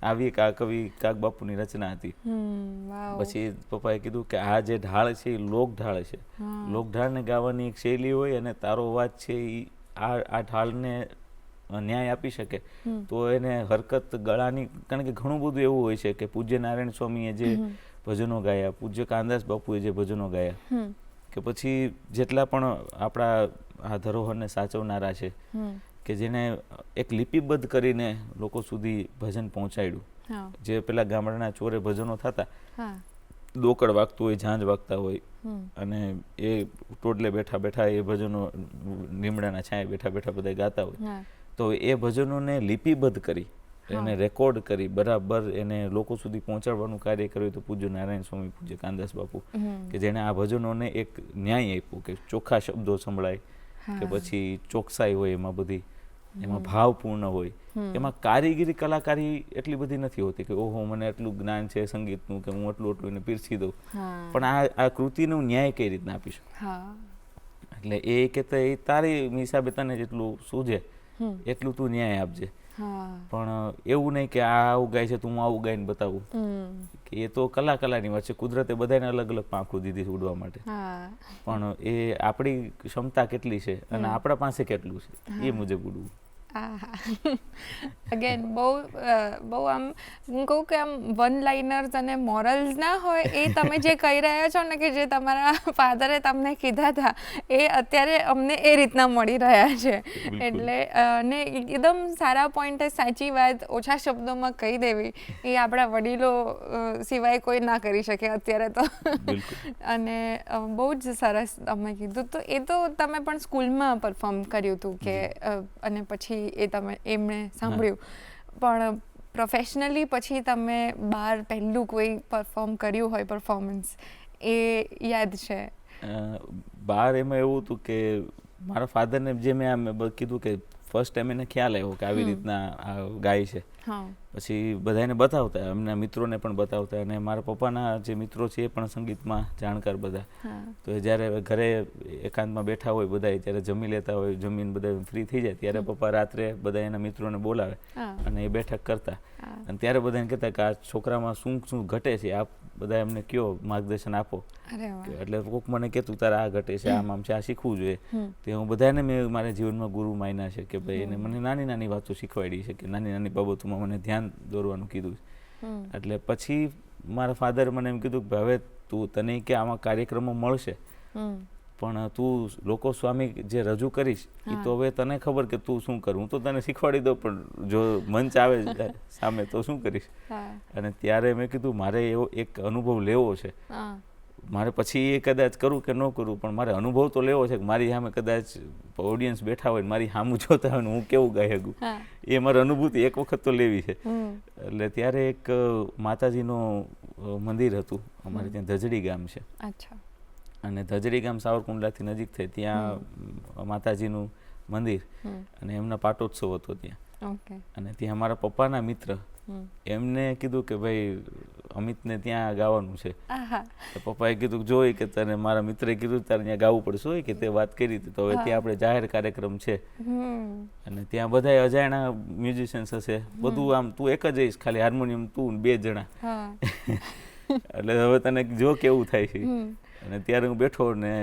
આવી કવિ કાગ બાપુની રચના હતી. પછી પપ્પાએ કીધું કે આ જે ઢાળ છે એ લોક ઢાળ છે, લોક ઢાળને ગાવાની એક શૈલી હોય અને તારો અવાજ છે એ આ ઢાળને ન્યાય આપી શકે તો એને હરકત ગળાની, કારણ કે ઘણું બધું એવું હોય છે કે પૂજ્ય નારાયણ સ્વામીએ જે ભજનો ગાયા, પૂજ્ય કાનદાસ બાપુએ જે ભજનો ગાયા, કે પછી જેટલા પણ આપણા આ ધરોહરને સાચવનારા છે કે જેને એક લિપિબદ્ધ કરીને લોકો સુધી ભજન પહોંચાડ્યું. જે પેલા ગામડાના ચોરે ભજનો થતા, દોકડ વાગતું હોય, ઝાંઝ વાગતા હોય અને એ ટોડલે બેઠા બેઠા એ ભજનો લીમડાના છાંયે બેઠા બેઠા બધા ગાતા હોય, તો એ ભજનોને લિપિબદ્ધ કરી એને રેકોર્ડ કરી બરાબર એને લોકો સુધી પહોંચાડવાનું કાર્ય કર્યું તો પૂજ્ય નારાયણ સ્વામી, પૂજ્ય કાનદાસ બાપુ, કે જેણે આ ભજનોને એક ન્યાય આપ્યો કે ચોખ્ખા શબ્દો સંભળાય, કે પછી ચોકસાઈ હોય એમાં બધી, એમાં ભાવપૂર્ણ હોય, એમાં કારીગરી કલાકારી એટલી બધી નથી હોતી કે ઓહો મને એટલું જ્ઞાન છે સંગીતનું કે હું એટલું એને પીરસી દઉં, પણ આ કૃતિનું ન્યાય કઈ રીતના આપીશું. એટલે એ કહેતા એ તારી હિસાબે તને જેટલું સૂઝે એટલું તું ન્યાય આપજે. હા પણ એવું નહીં કે આ આવું ગાય છે તો હું આવું ગાઈને બતાવું. કે એ તો કલાની વાત છે. કુદરતે બધાને અલગ અલગ પાંખું દીધી છે ઉડવા માટે, હા પણ એ આપણી ક્ષમતા કેટલી છે અને આપણા પાસે કેટલું છે એ મુજબ ઉડવું. અગેન બહુ આમ હું કહું કે આમ વન લાઇનર્સ અને મોરલ્સ ના હોય એ તમે જે કહી રહ્યા છો ને, કે જે તમારા ફાધરે તમને કીધા હતા એ અત્યારે અમને એ રીતના મળી રહ્યા છે. એટલે ને એકદમ સારા પોઈન્ટ, સાચી વાત ઓછા શબ્દોમાં કહી દેવી એ આપણા વડીલો સિવાય કોઈ ના કરી શકે અત્યારે તો. અને બહુ જ સરસ તમે કીધું. તો એ તો તમે પણ સ્કૂલમાં પરફોર્મ કર્યું હતું કે અને પછી એ તમે એમણે સાંભળ્યું, પણ પ્રોફેશનલી પછી તમે બહાર પહેલું કોઈ પરફોર્મ કર્યું હોય પરફોર્મન્સ એ યાદ છે? બહાર એમાં એવું હતું કે મારા ફાધરને જે મેં કીધું કે ફર્સ્ટ ટાઈમ એને ખ્યાલ આવ્યો કે આવી રીતના આ ગાય છે. પછી બધાને બતાવતા, એમના મિત્રોને પણ બતાવતા, અને મારા પપ્પાના જે મિત્રો છે એ પણ સંગીતમાં જાણકાર બધા. તો એ જ્યારે ઘરે એકાંતમાં બેઠા હોય બધા, ત્યારે જમી લેતા હોય, જમીને બધા ફ્રી થઈ જાય ત્યારે પપ્પા રાત્રે બધા એના મિત્રોને બોલાવે અને એ બેઠક કરતા. અને ત્યારે બધાને કહેતા કે આ છોકરામાં શું શું ઘટે છે, આપ બધા એમને કયો, માર્ગદર્શન આપો. એટલે કોક મને કહેતું તારે આ ઘટે છે, આમ છે, આ શીખવું જોઈએ. તો હું બધાને મેં મારા જીવનમાં ગુરુ માન્યા છે કે ભાઈ એને મને નાની નાની વાતો શીખવાડી છે, કે નાની નાની બાબતોમાં મને ધ્યાન દોરવાનું કીધું. એટલે પછી મારા ફાધર મને એમ કીધું કે હવે તું તને કે આમાં કાર્યક્રમો મળશે, પણ તું લોકો સ્વામી જે રજૂ કરીશ એ તો હવે તને ખબર કે તું શું કરું, હું તો તને શીખવાડી દઉં, પણ જો મંચ આવે સામે તો શું કરીશ. અને ત્યારે મેં કીધું મારે એવો એક અનુભવ લેવો છે. મારે પછી એ કદાચ કરું કે ન કરું, પણ મારે અનુભવ તો લેવો છે કે મારી સામે કદાચ ઓડિયન્સ બેઠા હોય, મારી સામું જોતા હોય ને હું કેવું ગાઈ શકું, એ મારી અનુભૂતિ એક વખત તો લેવી છે. એટલે ત્યારે એક માતાજીનું મંદિર હતું અમારે ત્યાં, ધજડી ગામ છે, અને ધજડી ગામ સાવરકુંડલાથી નજીક થાય ત્યાં માતાજીનું મંદિર, અને એમના પાટોત્સવ હતો ત્યાં. અને ત્યાં મારા પપ્પાના મિત્ર એમને કીધું કે ભાઈ અમિતને ત્યાં ગાવાનું છે. પપ્પાએ કીધું જોઈ કે તને મારા મિત્રે કીધું તારે ત્યાં ગાવું પડશે હોય કે તે વાત કરી હતી, તો હવે ત્યાં આપણે જાહેર કાર્યક્રમ છે અને ત્યાં બધા અજાણ્યા મ્યુઝિશિયન્સ હશે, બધું આમ તું એક જ જઈશ, ખાલી હાર્મોનિયમ તું 2 જણા. એટલે હવે તને જો કેવું થાય છે. અને ત્યારે હું બેઠો ને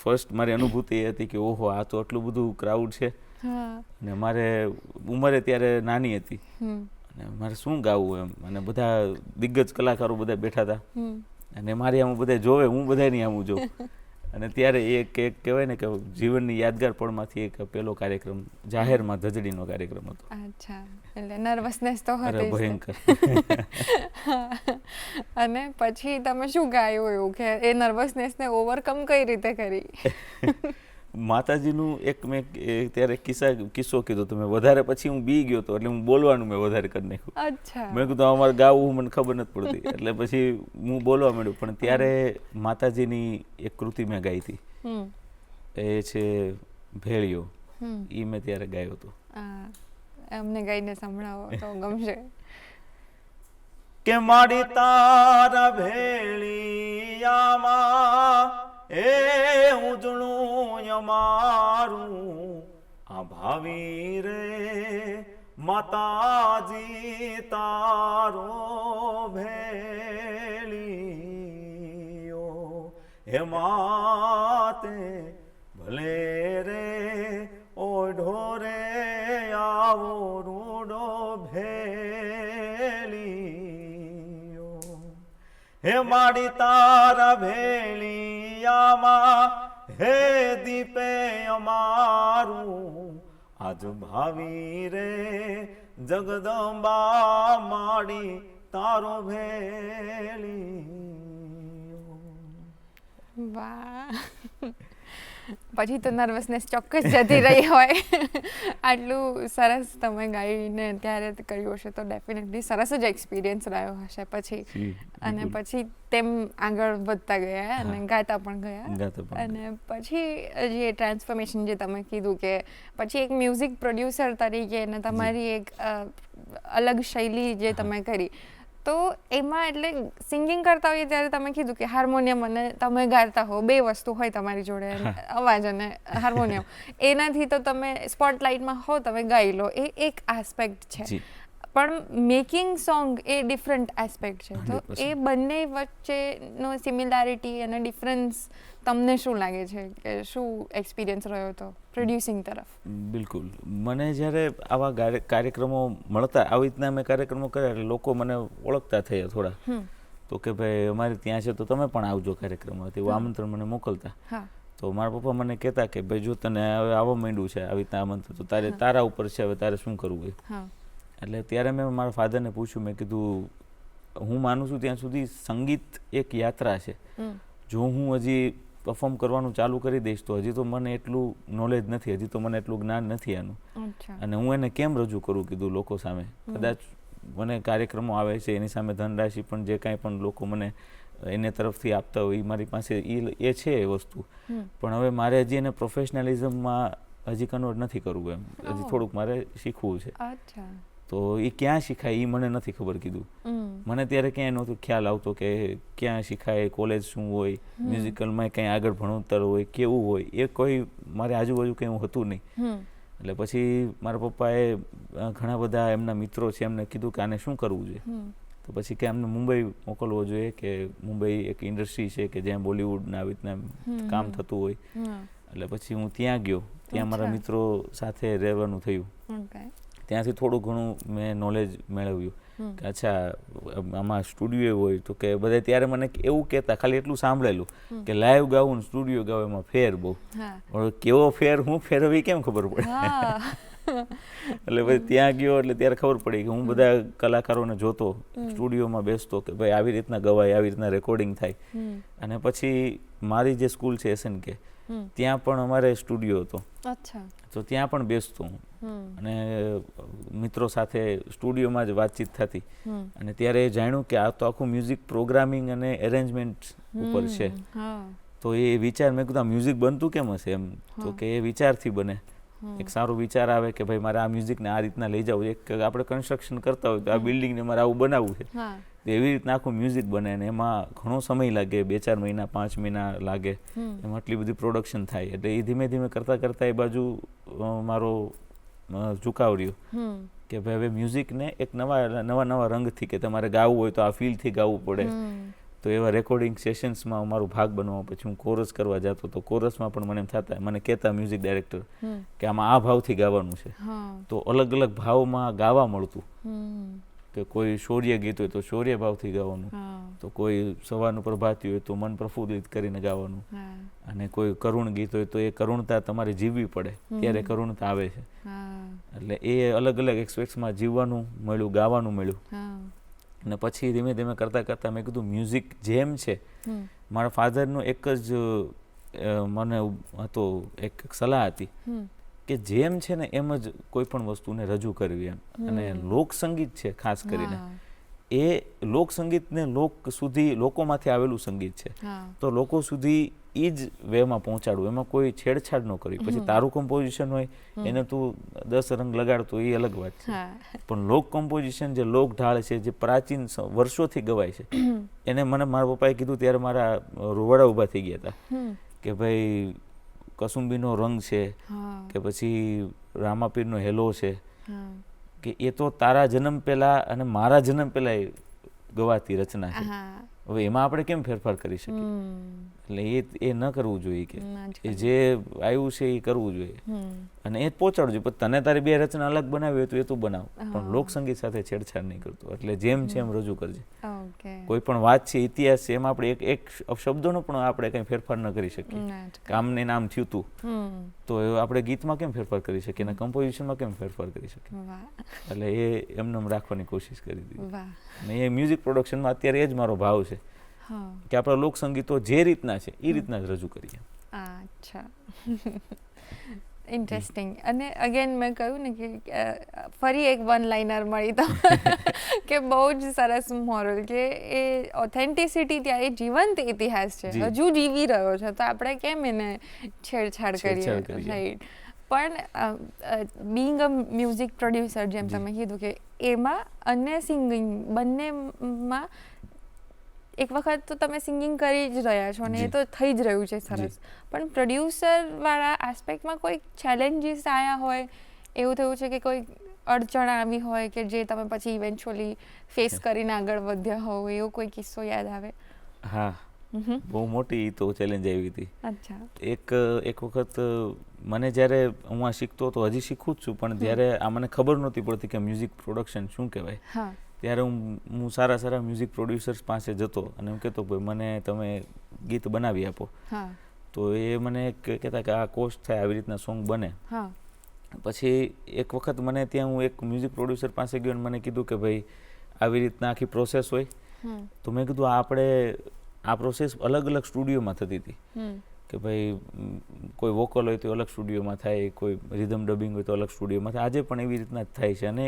ફર્સ્ટ મારી અનુભૂતિ એ હતી કે ઓહો આ તો આટલું બધું ક્રાઉડ છે, અને મારે ઉંમરે ત્યારે નાની હતી, અને મારે શું ગાવું એમ, અને બધા દિગ્ગજ કલાકારો બધા બેઠા હતા, અને મારી આમ બધા જોવે, હું બધાની આમ જોઉં. અને ત્યારે એક કહેવાય ને કે જીવનની યાદગાર પળમાંથી એક પહેલો કાર્યક્રમ જાહેરમાં ધજડીનો કાર્યક્રમ હતો. અચ્છા, એટલે નર્વસનેસ તો હતી ભયંકર. અને પછી તમે શું ગાયું એવું કે એ નર્વસનેસને ઓવરકમ કઈ રીતે કરી? માતાજીનું એક મેં ત્યારે કિસ્સો કીધો તો મેં વધારે પછી હું બી ગયો હતો, એટલે હું બોલવાનું મેં વધારે કરી નાખ્યું. અચ્છા. મેં કીધું અમારે ગાવું મને ખબર નથી પડતી, એટલે પછી હું બોલવા માંડ્યું. પણ ત્યારે માતાજીની એક કૃતિ મેં ગાઈ હતી, એ છે ભેળિયો, એ મેં ત્યારે ગાયો હતો. અમને ગાઈને સંભળાવો તો ગમશે. કે માડી તારા ભેળિયામાં એ ઉજળું અમારું આ ભાવી રે માતાજી તારો ભેળિયો, હે માતે ભલે રે ઓઢો રે આવો રૂડો ભેળિયો, હે માડી તારા ભેળિયામાં હે દીપે અમારું આજ ભાવી રે જગદંબા માડી તારો ભેળિયો. વાહ, પછી તો નર્વસનેસ ચોક્કસ જતી રહી હોય. આટલું સરસ તમે ગાઈને ત્યારે કર્યું હશે તો ડેફિનેટલી સરસ જ એક્સપિરિયન્સ રહ્યો હશે પછી. અને પછી તેમ આગળ વધતા ગયા અને ગાતા પણ ગયા. અને પછી જે ટ્રાન્સફોર્મેશન જે તમે કીધું કે પછી એક મ્યુઝિક પ્રોડ્યુસર તરીકે અને તમારી એક અલગ શૈલી જે તમે કરી, તો એમાં એટલે સિંગિંગ કરતા હોઈએ ત્યારે તમે કીધું કે હાર્મોનિયમ અને તમે ગાતા હો, બે વસ્તુ હોય તમારી જોડે, અવાજ અને હાર્મોનિયમ. એનાથી તો તમે સ્પોટલાઇટમાં હો, તમે ગાઈ લો, એ એક આસ્પેક્ટ છે. પણ મેકિંગ સોંગ એ ડિફરન્ટ એસ્પેક્ટ છે. તો એ બંને વચ્ચેનો સિમિલારિટી અને ડિફરન્સ તમને શું લાગે છે, કે શું એક્સપિરિયન્સ રહ્યો હતો પ્રોડ્યુસિંગ તરફ? બિલકુલ. મને જ્યારે આવા કાર્યક્રમો મળતા, આવી રીતના મેં કાર્યક્રમો કર્યા એટલે લોકો મને ઓળખતા થયા થોડા, તો કે ભાઈ અમારે ત્યાં છે તો તમે પણ આવજો કાર્યક્રમમાં, તેવું આમંત્રણ મને મોકલતા. તો મારા પપ્પા મને કહેતા કે ભાઈ જો તને હવે આવવા માંડ્યું છે આવી રીતના આમંત્રણ, તો તારા ઉપર છે, હવે તારે શું કરવું એ. એટલે ત્યારે મેં મારા ફાધરને પૂછ્યું, મેં કીધું હું માનું છું ત્યાં સુધી સંગીત એક યાત્રા છે. જો હું હજી પરફોર્મ કરવાનું ચાલુ કરી દઈશ તો હજી તો મને એટલું નોલેજ નથી, હજી તો મને એટલું જ્ઞાન નથી આનું, અને હું એને કેમ રજૂ કરું કીધું લોકો સામે. કદાચ મને કાર્યક્રમો આવે છે એની સામે ધનરાશિ પણ જે કાંઈ પણ લોકો મને એને તરફથી આપતા હોય એ મારી પાસે એ છે એ વસ્તુ, પણ હવે મારે હજી એને પ્રોફેશનલિઝમમાં હજી કન્વર્ટ નથી કરવું, એમ હજી થોડુંક મારે શીખવું છે. તો એ ક્યાં શીખાય એ મને નથી ખબર કીધું. મને ત્યારે ક્યાંય નહોતો ખ્યાલ આવતો કે ક્યાં શીખાય, કોલેજ શું હોય, મ્યુઝિકલમાં કંઈ આગળ ભણતર હોય, કેવું હોય, એ કોઈ મારે આજુબાજુ કંઈ એવું હતું નહીં. એટલે પછી મારા પપ્પાએ ઘણા બધા એમના મિત્રો છે એમને કીધું કે આને શું કરવું જોઈએ. તો પછી કે અમને મુંબઈ મોકલવો જોઈએ, કે મુંબઈ એક ઇન્ડસ્ટ્રી છે કે જ્યાં બોલિવૂડના આવી રીતના કામ થતું હોય. એટલે પછી હું ત્યાં ગયો, ત્યાં મારા મિત્રો સાથે રહેવાનું થયું. ત્યાંથી થોડું ઘણું મેં નોલેજ મેળવ્યું કે અચ્છા આમાં સ્ટુડિયો હોય, તો કે બધા ત્યારે મને એવું કહેતા, ખાલી એટલું સાંભળેલું કે લાઈવ ગાવું ને સ્ટુડિયો ગાવું એમાં ફેર બહુ. કેવો ફેર, હું ફેર હવે કેમ ખબર પડે. એટલે પછી ત્યાં ગયો એટલે ત્યારે ખબર પડી કે હું બધા કલાકારોને જોતો, સ્ટુડિયોમાં બેસતો કે ભાઈ આવી રીતના ગવાય, આવી રીતના રેકોર્ડિંગ થાય. અને પછી મારી જે સ્કૂલ છે SNK, ત્યાં પણ અમારે સ્ટુડિયો હતો. તો ત્યાં પણ બેસતો હું અને મિત્રો સાથે સ્ટુડિયોમાં જ વાતચીત થતી. અને ત્યારે જાણ્યું કે આ તો આખું મ્યુઝિક પ્રોગ્રામિંગ અને એરેન્જમેન્ટ ઉપર છે. તો એ વિચાર, મેં કીધું આ મ્યુઝિક બનતું કેમ હશે એમ. તો કે એ વિચારથી બને. એક સારો વિચાર આવે કે ભાઈ મારે આ મ્યુઝિકને આ રીતના લઈ જવું. એક આપણે કન્સ્ટ્રક્શન કરતા હોય તો આ બિલ્ડિંગને મારે આવું બનાવવું છે, તો એવી રીતના આખું મ્યુઝિક બને. અને એમાં ઘણો સમય લાગે, 2-4 મહિના 5 મહિના લાગે, એમાં આટલી બધી પ્રોડક્શન થાય. એટલે એ ધીમે ધીમે કરતાં કરતાં એ બાજુ મારો ઝુકાવ રહ્યો કે ભાઈ હવે મ્યુઝિકને એક નવા રંગથી, કે તમારે ગાવું હોય તો આ ફીલથી ગાવું પડે. તો એવા રેકોર્ડિંગ સેશન્સમાં મારો ભાગ બનવા પછી હું કોરસ કરવા જતો. તો કોરસમાં પણ મને એમ થતા, મને કહેતા મ્યુઝિક ડાયરેક્ટર કે આમાં આ ભાવથી ગાવાનું છે. તો અલગ અલગ ભાવમાં ગાવા મળતું, કે કોઈ શૌર્ય ગીત હોય તો શૌર્ય ભાવથી ગાવાનું, તો કોઈ સવારનું પ્રભાતી હોય તો મન પ્રફુલ્લિત કરીને ગાવાનું, અને કોઈ કરુણ ગીત હોય તો એ કરુણતા તમારે જીવવી પડે, ત્યારે કરુણતા આવે છે. એટલે એ અલગ અલગ એક્સપેક્ટ્સમાં જીવવાનું મળ્યું, ગાવાનું મળ્યું. અને પછી ધીમે ધીમે કરતાં કરતાં મેં કીધું મ્યુઝિક જેમ છે, મારા ફાધરનો એક જ મને હતો, એક સલાહ હતી કે જેમ છે ને એમ જ કોઈ પણ વસ્તુને રજૂ કરવી એમ. અને લોકસંગીત છે ખાસ કરીને, એ લોકસંગીતને લોકોમાંથી આવેલું સંગીત છે, તો લોકો સુધી એ જ વેમાં પહોંચાડવું, એમાં કોઈ છેડછાડ ન કરવી. પછી તારું કમ્પોઝિશન હોય એને તું 10 રંગ લગાડતો એ અલગ વાત છે, પણ લોક કમ્પોઝિશન જે લોક ઢાળ છે, જે પ્રાચીન વર્ષોથી ગવાય છે, એને મને મારા પપ્પાએ કીધું ત્યારે મારા રૂવાડા ઊભા થઈ ગયા હતા કે ભાઈ કસુંબીનો રંગ છે, કે પછી રામાપીરનો હેલો છે, કે એ તો તારા જન્મ પહેલા અને મારા જન્મ પહેલા ગવાતી રચના છે. હવે એમાં આપણે કેમ ફેરફાર કરી શકીએ? એટલે એ ન કરવું જોઈએ, કે એ જે આવ્યું છે એ કરવું જોઈએ અને એ જ પહોંચાડવું જોઈએ. તને તારી 2 રચના અલગ બનાવી હોય તો એ તું બનાવ, પણ લોકસંગીત સાથે છેડછાડ નહીં કરતો. એટલે જેમ છે એમ રજૂ કરજે. કોઈ પણ વાત છે, ઇતિહાસ છે, એમાં આપણે એક શબ્દોનો પણ આપણે કંઈ ફેરફાર ન કરી શકીએ. કામને નામ થયું તું તો આપણે ગીતમાં કેમ ફેરફાર કરી શકીએ, અને કમ્પોઝિશનમાં કેમ ફેરફાર કરી શકીએ. એટલે એ એમને રાખવાની કોશિશ કરી દીધી. અને એ મ્યુઝિક પ્રોડક્શનમાં અત્યારે એ જ મારો ભાવ છે કે આપણા લોકસંગીતો જે રીતના છે એ રીતના જ રજૂ કરીએ. અચ્છા, ઇન્ટરેસ્ટિંગ. અને અગેન મેં કહ્યું ને કે ફરી એક વન લાઇનર મળી તો કે બહુ જ સરસ મોરલ, કે એ ઓથેન્ટિસિટી ત્યાં એ જીવંત ઇતિહાસ છે, હજુ જીવી રહ્યો છે, તો આપણે કેમ એને છેડછાડ કરીએ. રાઈટ. પણ બિંગ અ મ્યુઝિક પ્રોડ્યુસર જેમ તમે કીધું કે એમાં અને સિંગિંગ બંનેમાં એક વખત તો તમે સિંગિંગ કરી જ રહ્યા છો અને એ તો થઈ જ રહ્યું છે સરસ, પણ પ્રોડ્યુસરવાળા આસ્પેક્ટમાં કોઈ ચેલેન્જીસ આવ્યા હોય, એવું થયું છે કે કોઈ અડચણ આવી હોય કે જે તમે પછી ઇવેન્ચ્યુઅલી ફેસ કરીને આગળ વધ્યા હોવ, એવો કોઈ કિસ્સો યાદ આવે? હા, બહુ મોટી તો ચેલેન્જ આવી હતી. અચ્છા. એક વખત મને જ્યારે હું આ શીખતો હતો, હજી શીખું જ છું, પણ જ્યારે આ મને ખબર નહોતી પડતી કે મ્યુઝિક પ્રોડક્શન શું કહેવાય, હા, ત્યારે હું સારા મ્યુઝિક પ્રોડ્યુસર્સ પાસે જતો અને હું કહેતો ભાઈ મને તમે ગીત બનાવી આપો. હા, તો એ મને કહેતા કે આ કોસ્ટ થાય, આવી રીતના સોંગ બને. હા, પછી એક વખત મને ત્યાં હું એક મ્યુઝિક પ્રોડ્યુસર પાસે ગયો અને મને કીધું કે ભાઈ આવી રીતના આખી પ્રોસેસ હોય. તો મેં કીધું આપણે આ પ્રોસેસ અલગ અલગ સ્ટુડિયોમાં થતી હતી કે ભાઈ કોઈ વોકલ હોય તો અલગ સ્ટુડિયોમાં થાય, કોઈ રિધમ ડબિંગ હોય તો અલગ સ્ટુડિયોમાં થાય. આજે પણ એવી રીતના જ થાય છે અને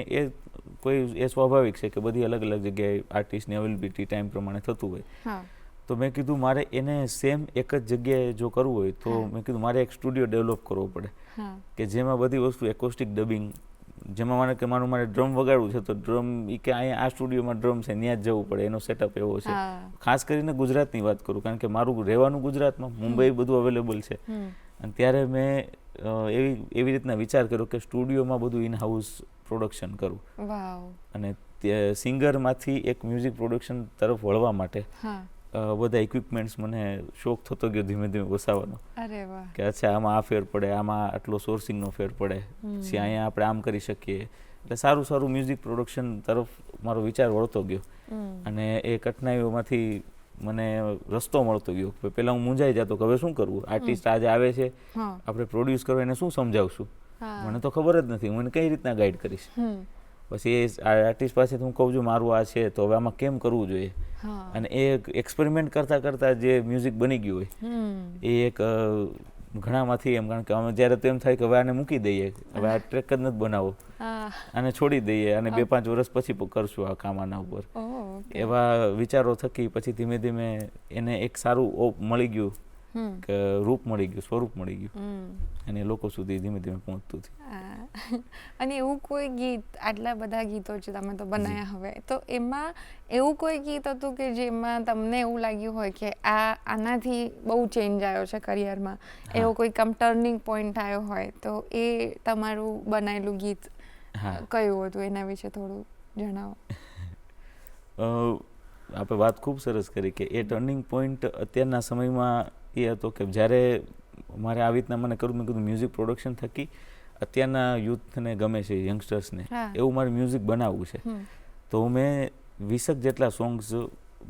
એ સ્વાભાવિક છે કે બધી અલગ અલગ જગ્યાએ આર્ટિસ્ટની અવેલેબિલિટી ટાઈમ પ્રમાણે થતું હોય. તો મેં કીધું મારે એને સેમ એક જ જગ્યાએ જો કરવું હોય તો મેં કીધું મારે એક સ્ટુડિયો ડેવલપ કરવો પડે કે જેમાં બધી વસ્તુ એકોસ્ટિક ડબિંગ, જેમાં મારે ડ્રમ વગાડવું છે તો ડ્રમ કે અહીંયા આ સ્ટુડિયોમાં ડ્રમ છે ત્યાં જ જવું પડે, એનો સેટઅપ એવો છે. ખાસ કરીને ગુજરાતની વાત કરું કારણ કે મારું રહેવાનું ગુજરાતમાં, મુંબઈ બધું અવેલેબલ છે. અને ત્યારે મેં એવી રીતના વિચાર કર્યો કે સ્ટુડિયોમાં બધું ઇન હાઉસ પ્રોડક્શન કરું અને સિંગરમાંથી એક મ્યુઝિક પ્રોડક્શન તરફ વળવા માટે બધા ઇક્વિપમેન્ટ્સ મને શોખ થતો ગયો ધીમે ધીમે વસાવવાનો કે અચ્છા આમાં આ ફેર પડે, આમાં આટલો સોર્સિંગનો ફેર પડે, પછી અહીંયા આપણે આમ કરી શકીએ. એટલે સારું મ્યુઝિક પ્રોડક્શન તરફ મારો વિચાર વળતો ગયો અને એ કઠિનાઈઓમાંથી મને રસ્તો મળતો ગયો. પહેલાં હું મૂંઝાઈ જતો કે હવે શું કરવું, આર્ટિસ્ટ આજે આવે છે, આપણે પ્રોડ્યુસ કરવા એને શું સમજાવશું, મને તો ખબર જ નથી, હું એને કઈ રીતના ગાઈડ કરીશ. પછી એ આર્ટિસ્ટ પાસેથી હું કહું છું મારું આ છે તો હવે આમાં કેમ કરવું જોઈએ, અને એ એક્સપેરિમેન્ટ કરતા જે મ્યુઝિક બની ગયું હોય એ એક ઘણામાંથી એમ, કારણ કે અમે જ્યારે તો એમ થાય કે હવે આને મૂકી દઈએ, હવે આ ટ્રેક જ નથી બનાવો, આને છોડી દઈએ અને 2-5 વર્ષ પછી કરશું આ કામ આના ઉપર, એવા વિચારો થકી પછી ધીમે ધીમે એને એક સારું મળી ગયું કે રૂપ મળી ગયું, સ્વરૂપ મળી ગયું અને લોકો સુધી ધીમે ધીમે પહોંચતું થયું. અને એવું કોઈ ગીત, આટલા બધા ગીતો છે તમે તો બનાવ્યા હવે, તો એમાં એવું કોઈ ગીત હતું કે જેમાં તમને એવું લાગ્યું હોય કે આનાથી બહુ ચેન્જ આવ્યો છે કરિયરમાં, એવો કોઈ ટર્નિંગ પોઈન્ટ આવ્યો હોય, તો એ તમારું બનાવેલું ગીત કયું હતું, એના વિશે થોડું જણાવો. આપણે વાત ખૂબ સરસ કરી કે એ ટર્નિંગ પોઈન્ટ અત્યારના સમયમાં એ હતો કે જ્યારે મારે આવી રીતના મને મેં કીધું મ્યુઝિક પ્રોડક્શન થકી અત્યારના યુથને ગમે છે, યંગસ્ટર્સને, એવું મારે મ્યુઝિક બનાવવું છે. તો મેં 20 જેટલા સોંગ્સ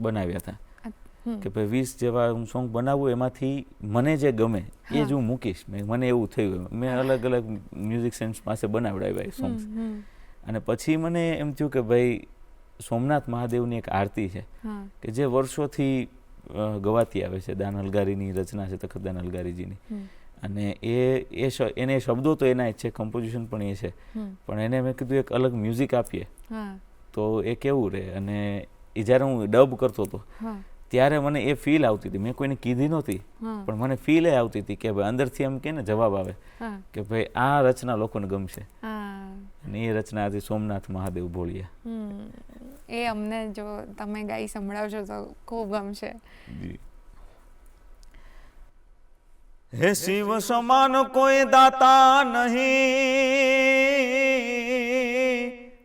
બનાવ્યા હતા કે ભાઈ 20 જેવા હું સોંગ બનાવું, એમાંથી મને જે ગમે એ જ હું મૂકીશ. મને એવું થયું, મેં અલગ અલગ મ્યુઝિક સેન્સ પાસે બનાવડાવ્યા એ સોંગ્સ. અને પછી મને એમ થયું કે ભાઈ સોમનાથ મહાદેવની એક આરતી છે કે જે વર્ષોથી ગવાતી આવે છે, દાન અલગારીની રચના છે, તખતદાન અલગારીજીની, અને એને શબ્દો તો એના જ છે, કમ્પોઝિશન પણ એ છે, પણ એને મેં કીધું એક અલગ મ્યુઝિક આપીએ તો એ કેવું રહે. અને એ જ્યારે હું ડબ કરતો હતો ત્યારે મને એ ફીલ આવતી હતી, મેં કોઈને કીધી નહોતી પણ મને ફીલ એ આવતી હતી કે ભાઈ અંદરથી એમ કે ને જવાબ આવે કે ભાઈ આ રચના લોકોને ગમશે, અને એ રચના હતી સોમનાથ મહાદેવ ભોળિયા. એ અમને જો તમે ગાઈ સંભળાવશો તો ખૂબ ગમશે. હે શિવ સમાન કોઈ દાતા નહીં,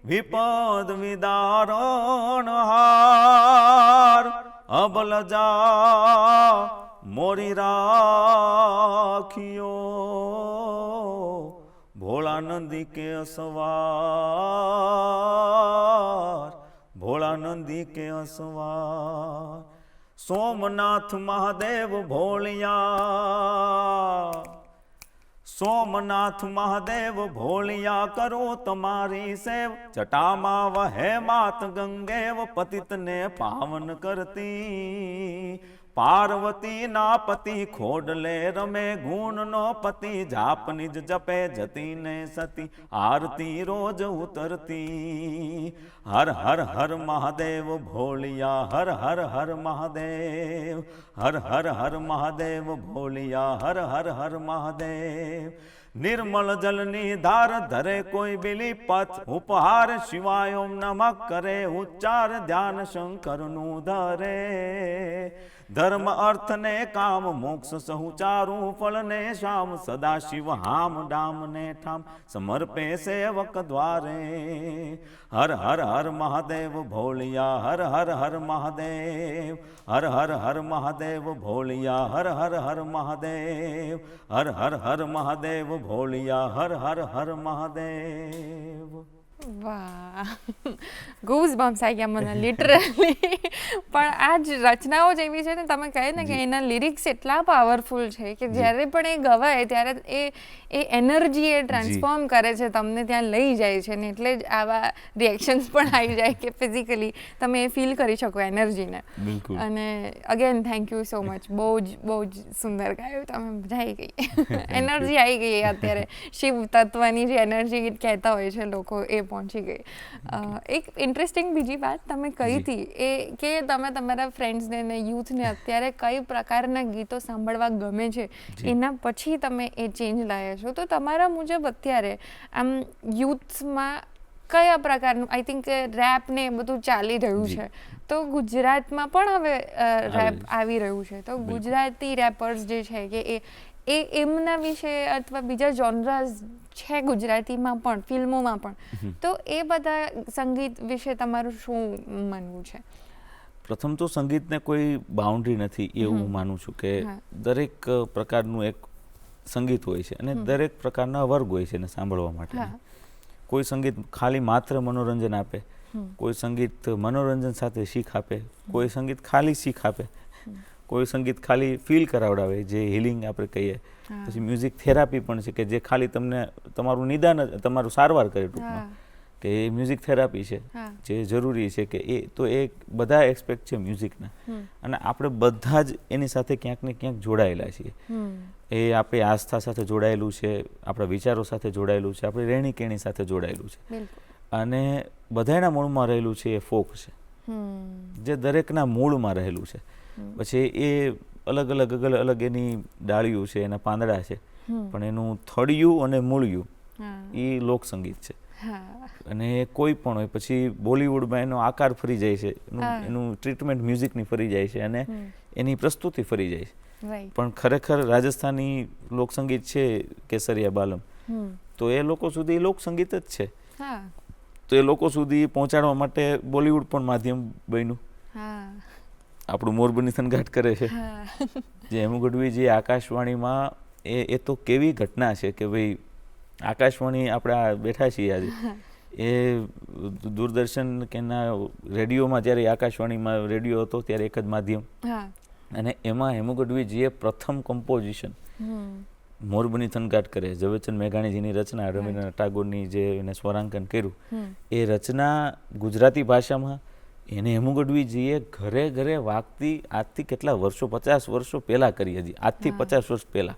વિપદ વિદારણ હાર, અબલ જા મોરી રાખ્યો, ભોળાનંદી કે અસવાર, ભોળાનંદી કે અસવાર, સોમનાથ મહાદેવ ભોળિયા, સોમનાથ મહાદેવ ભોળિયા કરો તમારી સેવ, જટામાં વહે માત ગંગેવ પતિતને પાવન કરતી, પાર્વતી ના પતિ ખોડલે રમે ગુણનો પતિ જાપ નિજ જપે જતીને સતી આરતી રોજ ઉતરતી હર હર હર મહાદેવ ભોલિયા હર હર હર મહાદેવ હર હર હર મહાદેવ ભોલિયા હર હર હર મહાદેવ નિર્મલ જલની ધાર ધરે કોઈ બિલી પથ ઉપહાર શિવાય ઓમ નમઃ કરે ઉચ્ચાર ધ્યાન શંકરનું ધરે ધર્મ અર્થ ને કામ મોક્ષ સહુ ચારું ફળ ને શામ સદા શિવ હામ ડામ ને ઠામ સમર્પે સેવક દ્વારે હર હર હર મહાદેવ ભોલિયા હર હર હર મહાદેવ હર હર હર મહાદેવ ભોલિયા હર હર હર મહાદેવ હર હર હર મહાદેવ ભોલિયા હર હર હર મહાદેવ. વાહ, ગૂઝ બમ્સ આવી ગયા મને લિટરલી. પણ આ જ રચનાઓ જેવી છે ને, તમે કહે ને કે એના લિરિક્સ એટલા પાવરફુલ છે કે જ્યારે પણ એ ગવાય ત્યારે એ એનર્જી એ ટ્રાન્સફોર્મ કરે છે, તમને ત્યાં લઈ જાય છે ને, એટલે જ આવા રિએક્શન્સ પણ આવી જાય કે ફિઝિકલી તમે એ ફીલ કરી શકો એનર્જીને. બિલકુલ. અને again thank you so much. બહુ જ સુંદર ગાયું તમે, મજા આવી ગઈ. એનર્જી આવી ગઈ અત્યારે, શિવ તત્વની જે એનર્જી કહેતા હોય છે લોકો, એ પહોંચી ગઈ. એક ઇન્ટરેસ્ટિંગ બીજી વાત તમે કહી હતી એ કે તમે તમારા ફ્રેન્ડ્સને ને યુથને અત્યારે કઈ પ્રકારના ગીતો સાંભળવા ગમે છે, એના પછી તમે એ ચેન્જ લાવ્યા છો. તો તમારા મુજબ અત્યારે આમ યુથમાં કયા પ્રકારનું, આઈ થિંક રેપ ને એ બધું ચાલી રહ્યું છે, તો ગુજરાતમાં પણ હવે રેપ આવી રહ્યું છે, તો ગુજરાતી રેપર્સ જે છે કે એ એમના વિશે અથવા બીજા જોનરાઝ છે ગુજરાતીમાં પણ, ફિલ્મોમાં પણ, તો એ બધા સંગીત વિશે તમારું શું માનવું છે? પ્રથમ તો સંગીતને કોઈ બાઉન્ડ્રી નથી એવું હું માનું છું કે દરેક પ્રકારનું એક સંગીત હોય છે અને દરેક પ્રકારના વર્ગ હોય છે એને સાંભળવા માટે. કોઈ સંગીત ખાલી માત્ર મનોરંજન આપે, કોઈ સંગીત મનોરંજન સાથે શીખ આપે, કોઈ સંગીત ખાલી શીખ આપે, કોઈ સંગીત ખાલી ફીલ કરાવડાવે જે હિલિંગ આપણે કહીએ. પછી મ્યુઝિક થેરાપી પણ છે કે જે ખાલી તમને તમારું નિદાન, તમારું સારવાર કરે ટૂંકમાં, કે એ મ્યુઝિક થેરાપી છે જે જરૂરી છે કે એ તો એ બધા એસ્પેક્ટ છે મ્યુઝિકના, અને આપણે બધા જ એની સાથે ક્યાંક ને ક્યાંક જોડાયેલા છીએ. એ આપણી આસ્થા સાથે જોડાયેલું છે, આપણા વિચારો સાથે જોડાયેલું છે, આપણી રહેણી કેણી સાથે જોડાયેલું છે, અને બધાના મૂળમાં રહેલું છે એ ફોક છે જે દરેકના મૂળમાં રહેલું છે. પછી એ અલગ અલગ એની ડાળીઓ છે, એના પાંદડા છે, પણ એનું થળિયું અને મૂળિયું એ લોકસંગીત છે. અને કોઈ પણ હોય, પછી બોલિવૂડમાં એનો આકાર ફરી જાય છે, એનું ટ્રીટમેન્ટ મ્યુઝિકની ફરી જાય છે અને એની પ્રસ્તુતિ ફરી જાય છે. પણ ખરેખર રાજસ્થાની લોકસંગીત છે કેસરિયા બાલમ, તો એ લોકો સુધી લોકસંગીત જ છે. તો એ લોકો સુધી પહોંચાડવા માટે બોલિવૂડ પણ માધ્યમ બન્યું. આપણું મોરબની થનગાટ કરે છે જે હેમુ ગઢવી જે આકાશવાણીમાં, એ તો કેવી ઘટના છે કે ભાઈ આકાશવાણી આપણે બેઠા છીએ આજે, એ દૂરદર્શન કે ના રેડિયોમાં, જ્યારે આકાશવાણીમાં રેડિયો હતો ત્યારે એક જ માધ્યમ, અને એમાં હેમુ ગઢવીજીએ પ્રથમ કમ્પોઝિશન મોરબની થનગાટ કરે, ઝવેરચંદ મેઘાણીજીની રચના, રવીન્દ્રનાથ ટાગોરની જે એને સ્વરાંકન કર્યું, એ રચના ગુજરાતી ભાષામાં એને હેમુ ગઢવીજીએ ઘરે ઘરે વાગતી, આજથી કેટલા વર્ષો, 50 વર્ષો પહેલાં કરી, હજી આજથી 50 વર્ષ પહેલાં,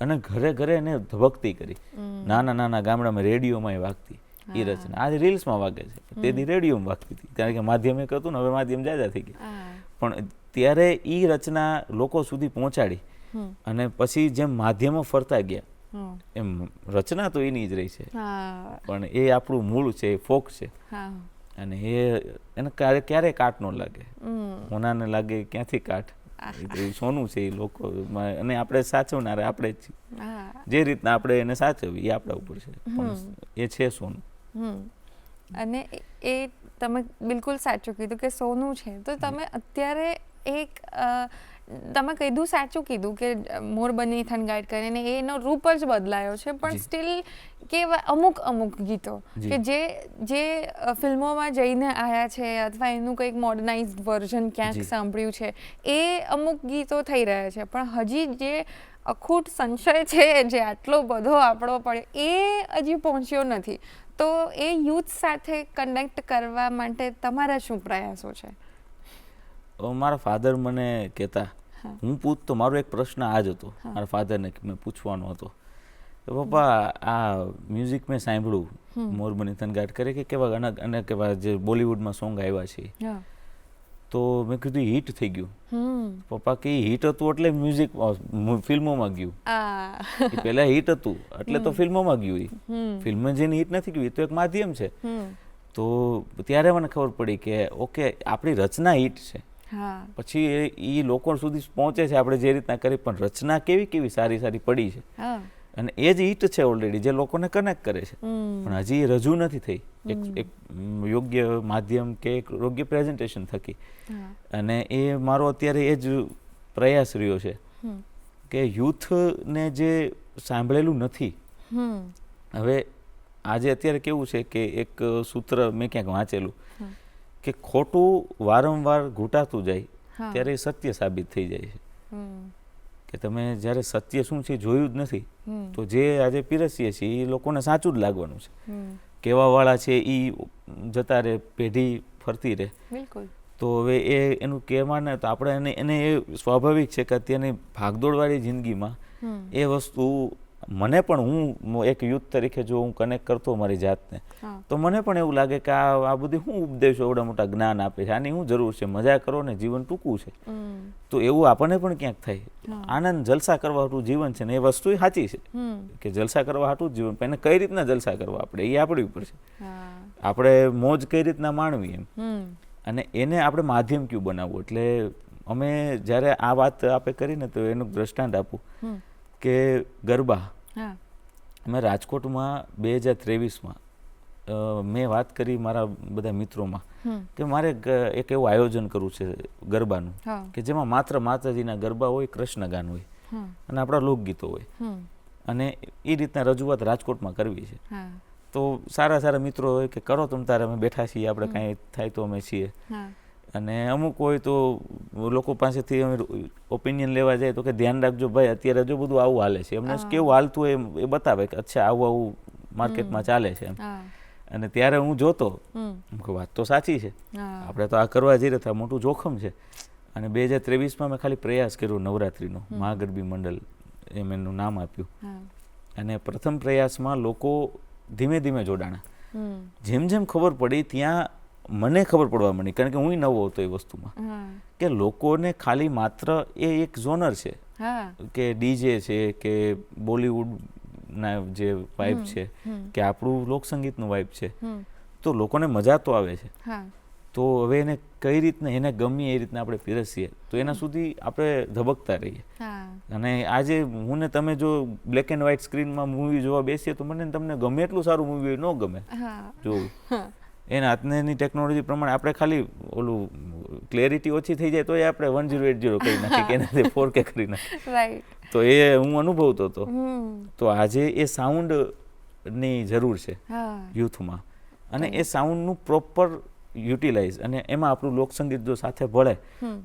અને ઘરે ઘરે એને ધબકતી કરી. નાના નાના ગામડામાં રેડિયોમાં એ વાગતી એ રચના. આજે રીલ્સમાં વાગે છે, તેથી રેડિયોમાં વાગતી હતી, કારણ કે માધ્યમ એક હતું ને, હવે માધ્યમ જાજા થઈ ગયા. પણ ત્યારે એ રચના લોકો સુધી પહોંચાડી, અને પછી જેમ માધ્યમો ફરતા ગયા એમ રચના તો એની જ રહી છે, પણ એ આપણું મૂળ છે, એ ફોક છે. અને એને ક્યારે કાટ ન લાગે, હોનાને લાગે ક્યાંથી કાટ, સોનું છે એ લોકો, અને આપણે સાચવનાર આપણે જ છીએ. જે રીતના આપણે એને સાચવીએ એ આપણા ઉપર છે, પણ એ છે સોનું. અને એ તમે બિલકુલ સાચું કીધું કે સોનું છે. તો તમે અત્યારે એક તમે કીધું, સાચું કીધું કે મોરબની થનગાટ કરીને એનો રૂપ જ બદલાયો છે, પણ સ્ટીલ કેવા અમુક ગીતો કે જે ફિલ્મોમાં જઈને આવ્યા છે, અથવા એનું કંઈક મોડર્નાઇઝડ વર્ઝન ક્યાંક સાંભળ્યું છે, એ અમુક ગીતો થઈ રહ્યા છે, પણ હજી જે અખૂટ સંશય છે, જે આટલો બધો આપણો પડે, એ હજી પહોંચ્યો નથી. તો એ યુથ સાથે કનેક્ટ કરવા માટે તમારા શું પ્રયાસો છે? મારા ફાધર મને કહેતા, હું પૂછતો, મારો એક પ્રશ્ન આ જ હતો મારા ફાધરને કે મેં પૂછવાનો હતો તો પપ્પા આ મ્યુઝિક મેં સાંભળ્યું મોરબની થનગાટ કરે કે કેવા અને કેવા જે બોલિવૂડમાં સોંગ આવ્યા છે, તો મેં કીધું હિટ થઈ ગયું. પપ્પા કે હિટ હતું એટલે મ્યુઝિક ફિલ્મોમાં ગયું, એ પહેલા હિટ હતું એટલે તો ફિલ્મોમાં ગયું, એ ફિલ્મ જેને હિટ નથી ગયું એ તો એક માધ્યમ છે. તો ત્યારે મને ખબર પડી કે ઓકે આપણી રચના હિટ છે, પછી એ લોકો સુધી પહોંચે છે આપણે જે રીતના કરી, પણ રચના કેવી કેવી સારી સારી પડી છે અને એ જ હિટ છે ઓલરેડી, જે લોકોને કનેક્ટ કરે છે, પણ હજી એ રજૂ નથી થઈ એક યોગ્ય માધ્યમ કે એક યોગ્ય પ્રેઝન્ટેશન થકી. અને એ મારો અત્યારે એ જ પ્રયાસ રહ્યો છે કે યુથને જે સાંભળેલું નથી, હવે આજે અત્યારે કેવું છે કે એક સૂત્ર મેં ક્યાંક વાંચેલું કે ખોટું વારંવાર ઘૂંટાતું જાય ત્યારે એ સત્ય સાબિત થઈ જાય છે. કે તમે જ્યારે સત્ય શું છે જોયું જ નથી તો જે આજે પીરસીએ છીએ એ લોકોને સાચું જ લાગવાનું છે. કહેવાવાળા છે એ જતા રહે, પેઢી ફરતી રહે. તો હવે એનું કહેવાને તો આપણે એને એ સ્વાભાવિક છે કે અત્યારની ભાગદોડવાળી જિંદગીમાં એ વસ્તુ મને પણ, હું એક યુથ તરીકે જો હું કનેક્ટ કરતો મારી જાતને, તો મને પણ એવું લાગે કે આ બધી શું ઉપદેશો એવડા મોટા જ્ઞાન આપે છે, આની શું જરૂર છે, મજા કરો ને, જીવન ટૂંકું છે. તો એવું આપણને પણ ક્યાંક થાય, આનંદ જલસા કરવા હાટું જીવન છે ને, એ વસ્તુ સાચી છે કે જલસા કરવા હાટું જ જીવન, એને કઈ રીતના જલસા કરવા આપણે એ આપણી ઉપર છે, આપણે મોજ કઈ રીતના માણવી એમ, અને એને આપણે માધ્યમ કયું બનાવવું. એટલે અમે જ્યારે આ વાત આપે કરીને તો એનું દ્રષ્ટાંત આપું કે ગરબા અમે રાજકોટમાં 2023માં મેં વાત કરી મારા બધા મિત્રોમાં કે મારે એક એવું આયોજન કરવું છે ગરબાનું કે જેમાં માત્ર માતાજીના ગરબા હોય, કૃષ્ણ ગાન હોય અને આપણા લોકગીતો હોય, અને એ રીતના રજૂઆત રાજકોટમાં કરવી છે. તો સારા સારા મિત્રો હોય કે કરો તમ તારે, અમે બેઠા છીએ, આપણે કાંઈ થાય તો અમે છીએ. અને અમુક હોય તો લોકો પાસેથી અમે ઓપિનિયન લેવા જાય તો કે ધ્યાન રાખજો ભાઈ, અત્યારે જો બધું આવું હાલે છે, એમને કેવું હાલતું હોય એ બતાવે કે અચ્છા આવું આવું માર્કેટમાં ચાલે છે એમ. અને ત્યારે હું જોતો કે વાત તો સાચી છે, આપણે તો આ કરવા જઈ રહ્યા, મોટું જોખમ છે. અને 2023માં મેં ખાલી પ્રયાસ કર્યો નવરાત્રિનો, મહાગરબી મંડળ એમ એનું નામ આપ્યું. અને પ્રથમ પ્રયાસમાં લોકો ધીમે ધીમે જોડાણા, જેમ જેમ ખબર પડી ત્યાં મને ખબર પડવા માંડી, કારણ કે હું નવો હતો એ વસ્તુમાં, કે લોકોને ખાલી માત્ર એ એક ઝોનર છે કે ડીજે છે કે બોલિવૂડના જે વાઇબ છે કે આપણું લોકસંગીતનું વાઇબ છે, તો લોકોને મજા તો આવે છે. તો હવે એને કઈ રીતના એને ગમીએ એ રીતના આપણે પીરસીએ તો એના સુધી આપણે ધબકતા રહીએ. અને આજે હું ને તમે જો બ્લેક એન્ડ વ્હાઇટ સ્ક્રીનમાં મૂવી જોવા બેસીએ તો મને તમને ગમે એટલું સારું મૂવી હોય ન ગમે જોવું, એના હાથની ટેકનોલોજી પ્રમાણે આપણે ખાલી ઓલું ક્લેરિટી ઓછી થઈ જાય તો એ આપણે 1080 કરી નાખીએ કે એનાથી 4K કરી નાખીએ. તો એ હું અનુભવતો હતો. તો આજે એ સાઉન્ડની જરૂર છે યુથમાં, અને એ સાઉન્ડનું પ્રોપર યુટિલાઇઝ, અને એમાં આપણું લોકસંગીત જો સાથે ભળે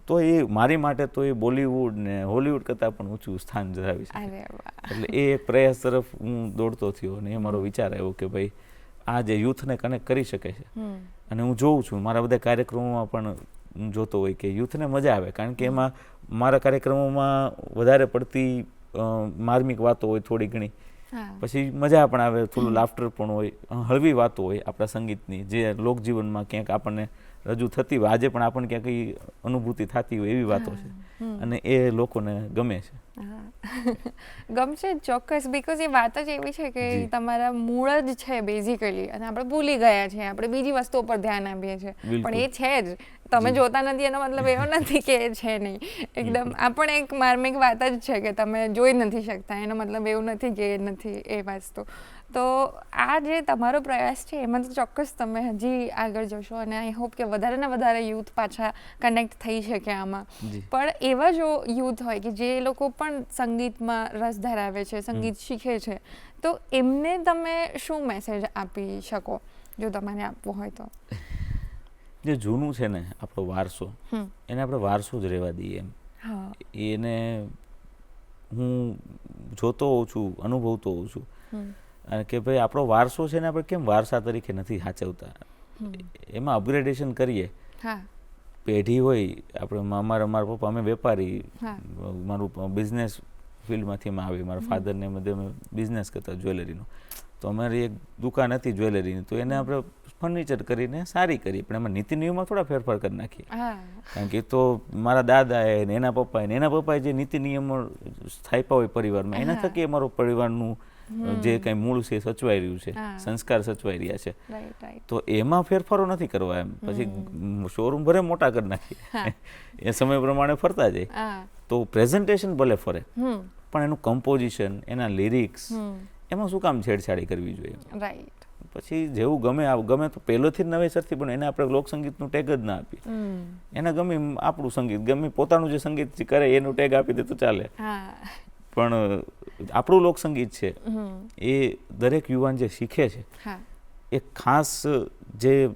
તો એ મારી માટે તો એ બોલિવૂડ ને હોલિવૂડ કરતાં પણ ઊંચું સ્થાન ધરાવી શકે. એટલે એ એક પ્રયાસ તરફ હું દોડતો થયો અને એ મારો વિચાર આવ્યો કે ભાઈ આ જે યુથને કનેક્ટ કરી શકે છે. અને હું જોઉં છું મારા બધા કાર્યક્રમોમાં પણ હું જોતો હોય કે યુથને મજા આવે, કારણ કે એમાં મારા કાર્યક્રમોમાં વધારે પડતી માર્મિક વાતો હોય થોડી ઘણી, પછી મજા પણ આવે, થોડું લાફ્ટર પણ હોય, હળવી વાતો હોય આપણા સંગીતની જે લોકજીવનમાં ક્યાંક આપણને રજૂ થતી હોય, આજે પણ આપણને ક્યાંક અનુભૂતિ થતી હોય એવી વાતો છે, અને એ લોકોને ગમે છે. ગમશે ચોક્કસ, બીકોઝ એ વાત જ એવી છે કે તમારા મૂળ જ છે બેઝિકલી, અને આપણે ભૂલી ગયા છીએ, આપણે બીજી વસ્તુઓ પર ધ્યાન આપીએ છીએ, પણ એ છે જ, તમે જોતા નથી એનો મતલબ એવો નથી કે એ છે નહીં. એકદમ આ પણ એક માર્મિક વાત જ છે કે તમે જોઈ નથી શકતા, એનો મતલબ એવું નથી કે એ નથી એ વસ્તુ. તો આ જે તમારો પ્રયાસ છે એમાં તો ચોક્કસ તમે હજી આગળ જશો, અને આઈ હોપ કે વધારે ને વધારે યુથ પાછા કનેક્ટ થઈ શકે આમાં. પણ એવા જો યુથ હોય કે જે લોકો પણ સંગીતમાં રસ ધરાવે છે, સંગીત શીખે છે, તો એમને તમે શું મેસેજ આપી શકો જો તમારે આપવો હોય તો? જે જૂનું છે ને આપણો વારસો, એને આપણે વારસો જ રહેવા દઈએ એમ. એને હું જોતો હોઉં છું, અનુભવતો હોઉં છું કે ભાઈ આપણો વારસો છે ને આપણે કેમ વારસા તરીકે નથી સાચવતા, એમાં અપગ્રેડેશન કરીએ પેઢી હોય આપણે મારા પપ્પા અમે વેપારી હા. મારું બિઝનેસ ફિલ્ડમાંથી અમે આવી મારા ફાધરને બધે અમે બિઝનેસ કરતા જ્વેલરીનો તો અમારી એક દુકાન હતી જ્વેલરીની તો એને આપણે ફર્નિચર કરીને સારી કરી પણ એમાં નીતિ નિયમમાં થોડા ફેરફાર કરી નાખીએ હા કારણ કે તો મારા દાદાએ ને એના પપ્પાએ જે નીતિ નિયમો સ્થાપ્યા હોય પરિવારમાં એના થકી અમારો પરિવારનું જે કંઈ મૂળ છે એ સચવાઈ રહ્યું છે હા. સંસ્કાર સચવાઈ રહ્યા છે રાઈટ રાઈટ તો એમાં ફેરફારો નથી કરવા એમ પછી શોરૂમ ભલે મોટા કરી નાખીએ એ સમય પ્રમાણે ફરતા જાય હા તો પ્રેઝન્ટેશન ભલે ફરે હમ પણ એનું કમ્પોઝિશન એના લિરિક્સ એમાં શું કામ છેડછાડી કરવી જોઈએ રાઈટ પછી જેવું ગમે તો પહેલેથી જ નવેસરથી પણ એને આપણે લોકસંગીતનું ટેગ જ ના આપીએ એને ગમે એમ આપણું સંગીત ગમે પોતાનું જે સંગીત કરે એનું ટેગ આપી દે તો ચાલે હા પણ આપણું લોકસંગીત છે એ દરેક યુવાન જે શીખે છે હા એ ખાસ જે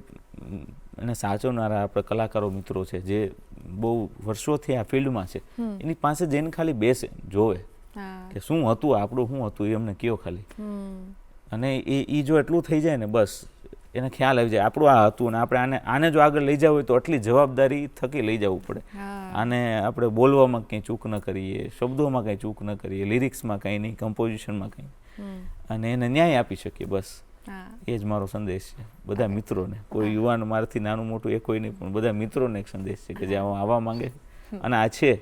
એને સાચવનારા આપણે કલાકારો મિત્રો છે જે બહુ વર્ષોથી આ ફિલ્ડમાં છે એની પાસે જઈને ખાલી બેસે જોવે હા કે શું હતું આપણું શું હતું એ અમને કયો ખાલી અને એ જો એટલું થઈ જાય ને બસ એને ખ્યાલ આવી જાય આપણું આ હતું અને આપણે આને જો આગળ લઈ જવું હોય તો આટલી જવાબદારી થકી લઈ જવું પડે આને આપણે બોલવામાં કંઈ ચૂક ન કરીએ શબ્દોમાં કંઈ ચૂક ન કરીએ લિરિક્સમાં કંઈ નહીં કમ્પોઝિશનમાં કંઈ અને એને ન્યાય આપી શકીએ બસ એ જ મારો સંદેશ છે બધા મિત્રોને કોઈ યુવાન મારાથી નાનું મોટું એ કોઈ નહીં પણ બધા મિત્રોને એક સંદેશ છે કે જે આવવા માંગે અને આ છે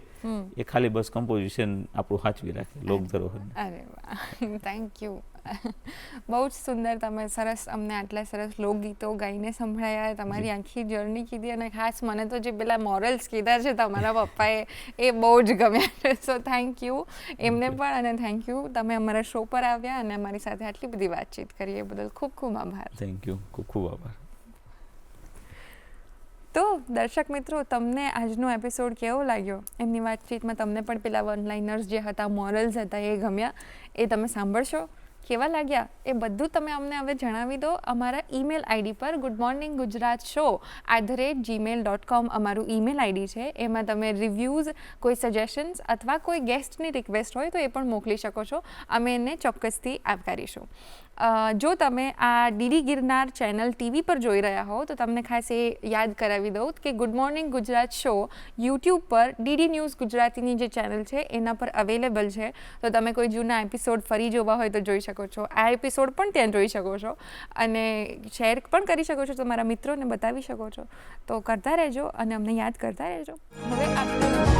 એ ખાલી બસ કમ્પોઝિશન આપણું સાચવી રાખે લોક ધરોહર. અરે વાહ થેન્ક યુ બહુ જ સુંદર તમે સરસ અમને આટલા સરસ લોકગીતો ગાઈને સંભળાયા તમારી આખી જર્ની કીધી અને ખાસ મને તો જે પેલા મોરલ્સ કીધા છે તમારા પપ્પાએ એ બહુ જ ગમ્યા છે સો થેન્ક યુ એમને પણ અને થેન્ક યુ તમે અમારા શો પર આવ્યા અને અમારી સાથે આટલી બધી વાતચીત કરી એ બદલ ખૂબ ખૂબ આભાર. થેન્ક યુ ખૂબ ખૂબ આભાર. તો દર્શક મિત્રો તમને આજનો એપિસોડ કેવો લાગ્યો એમની વાતચીતમાં તમને પણ પેલા વન લાઇનર્સ જે હતા મોરલ્સ હતા એ ગમ્યા એ તમે સાંભળશો કેવા લાગ્યા એ બધું તમે અમને હવે જણાવી દો અમારા ઈમેલ આઈડી પર goodmorninggujratshow@gmail.com અમારું ઈમેલ આઈડી છે એમાં તમે રિવ્યૂઝ કોઈ સજેશન્સ અથવા કોઈ ગેસ્ટની રિક્વેસ્ટ હોય તો એ પણ મોકલી શકો છો અમે એને ચોક્કસથી આવકારીશું. જો તમે આ ડીડી ગિરનાર ચેનલ ટીવી પર જોઈ રહ્યા હો તો તમને ખાસ એ યાદ કરાવી દઉં કે good morning Gujarat show YouTube પર ડીડી ન્યૂઝ ગુજરાતીની જે ચેનલ છે એના પર અવેલેબલ છે તો તમે કોઈ જૂના એપિસોડ ફરી જોવા હોય તો જોઈ શકો છો આ એપિસોડ પણ ત્યાં જોઈ શકો છો અને શેર પણ કરી શકો છો તમારા મિત્રોને બતાવી શકો છો તો કરતા રહેજો અને અમને યાદ કરતા રહેજો. હવે આપણે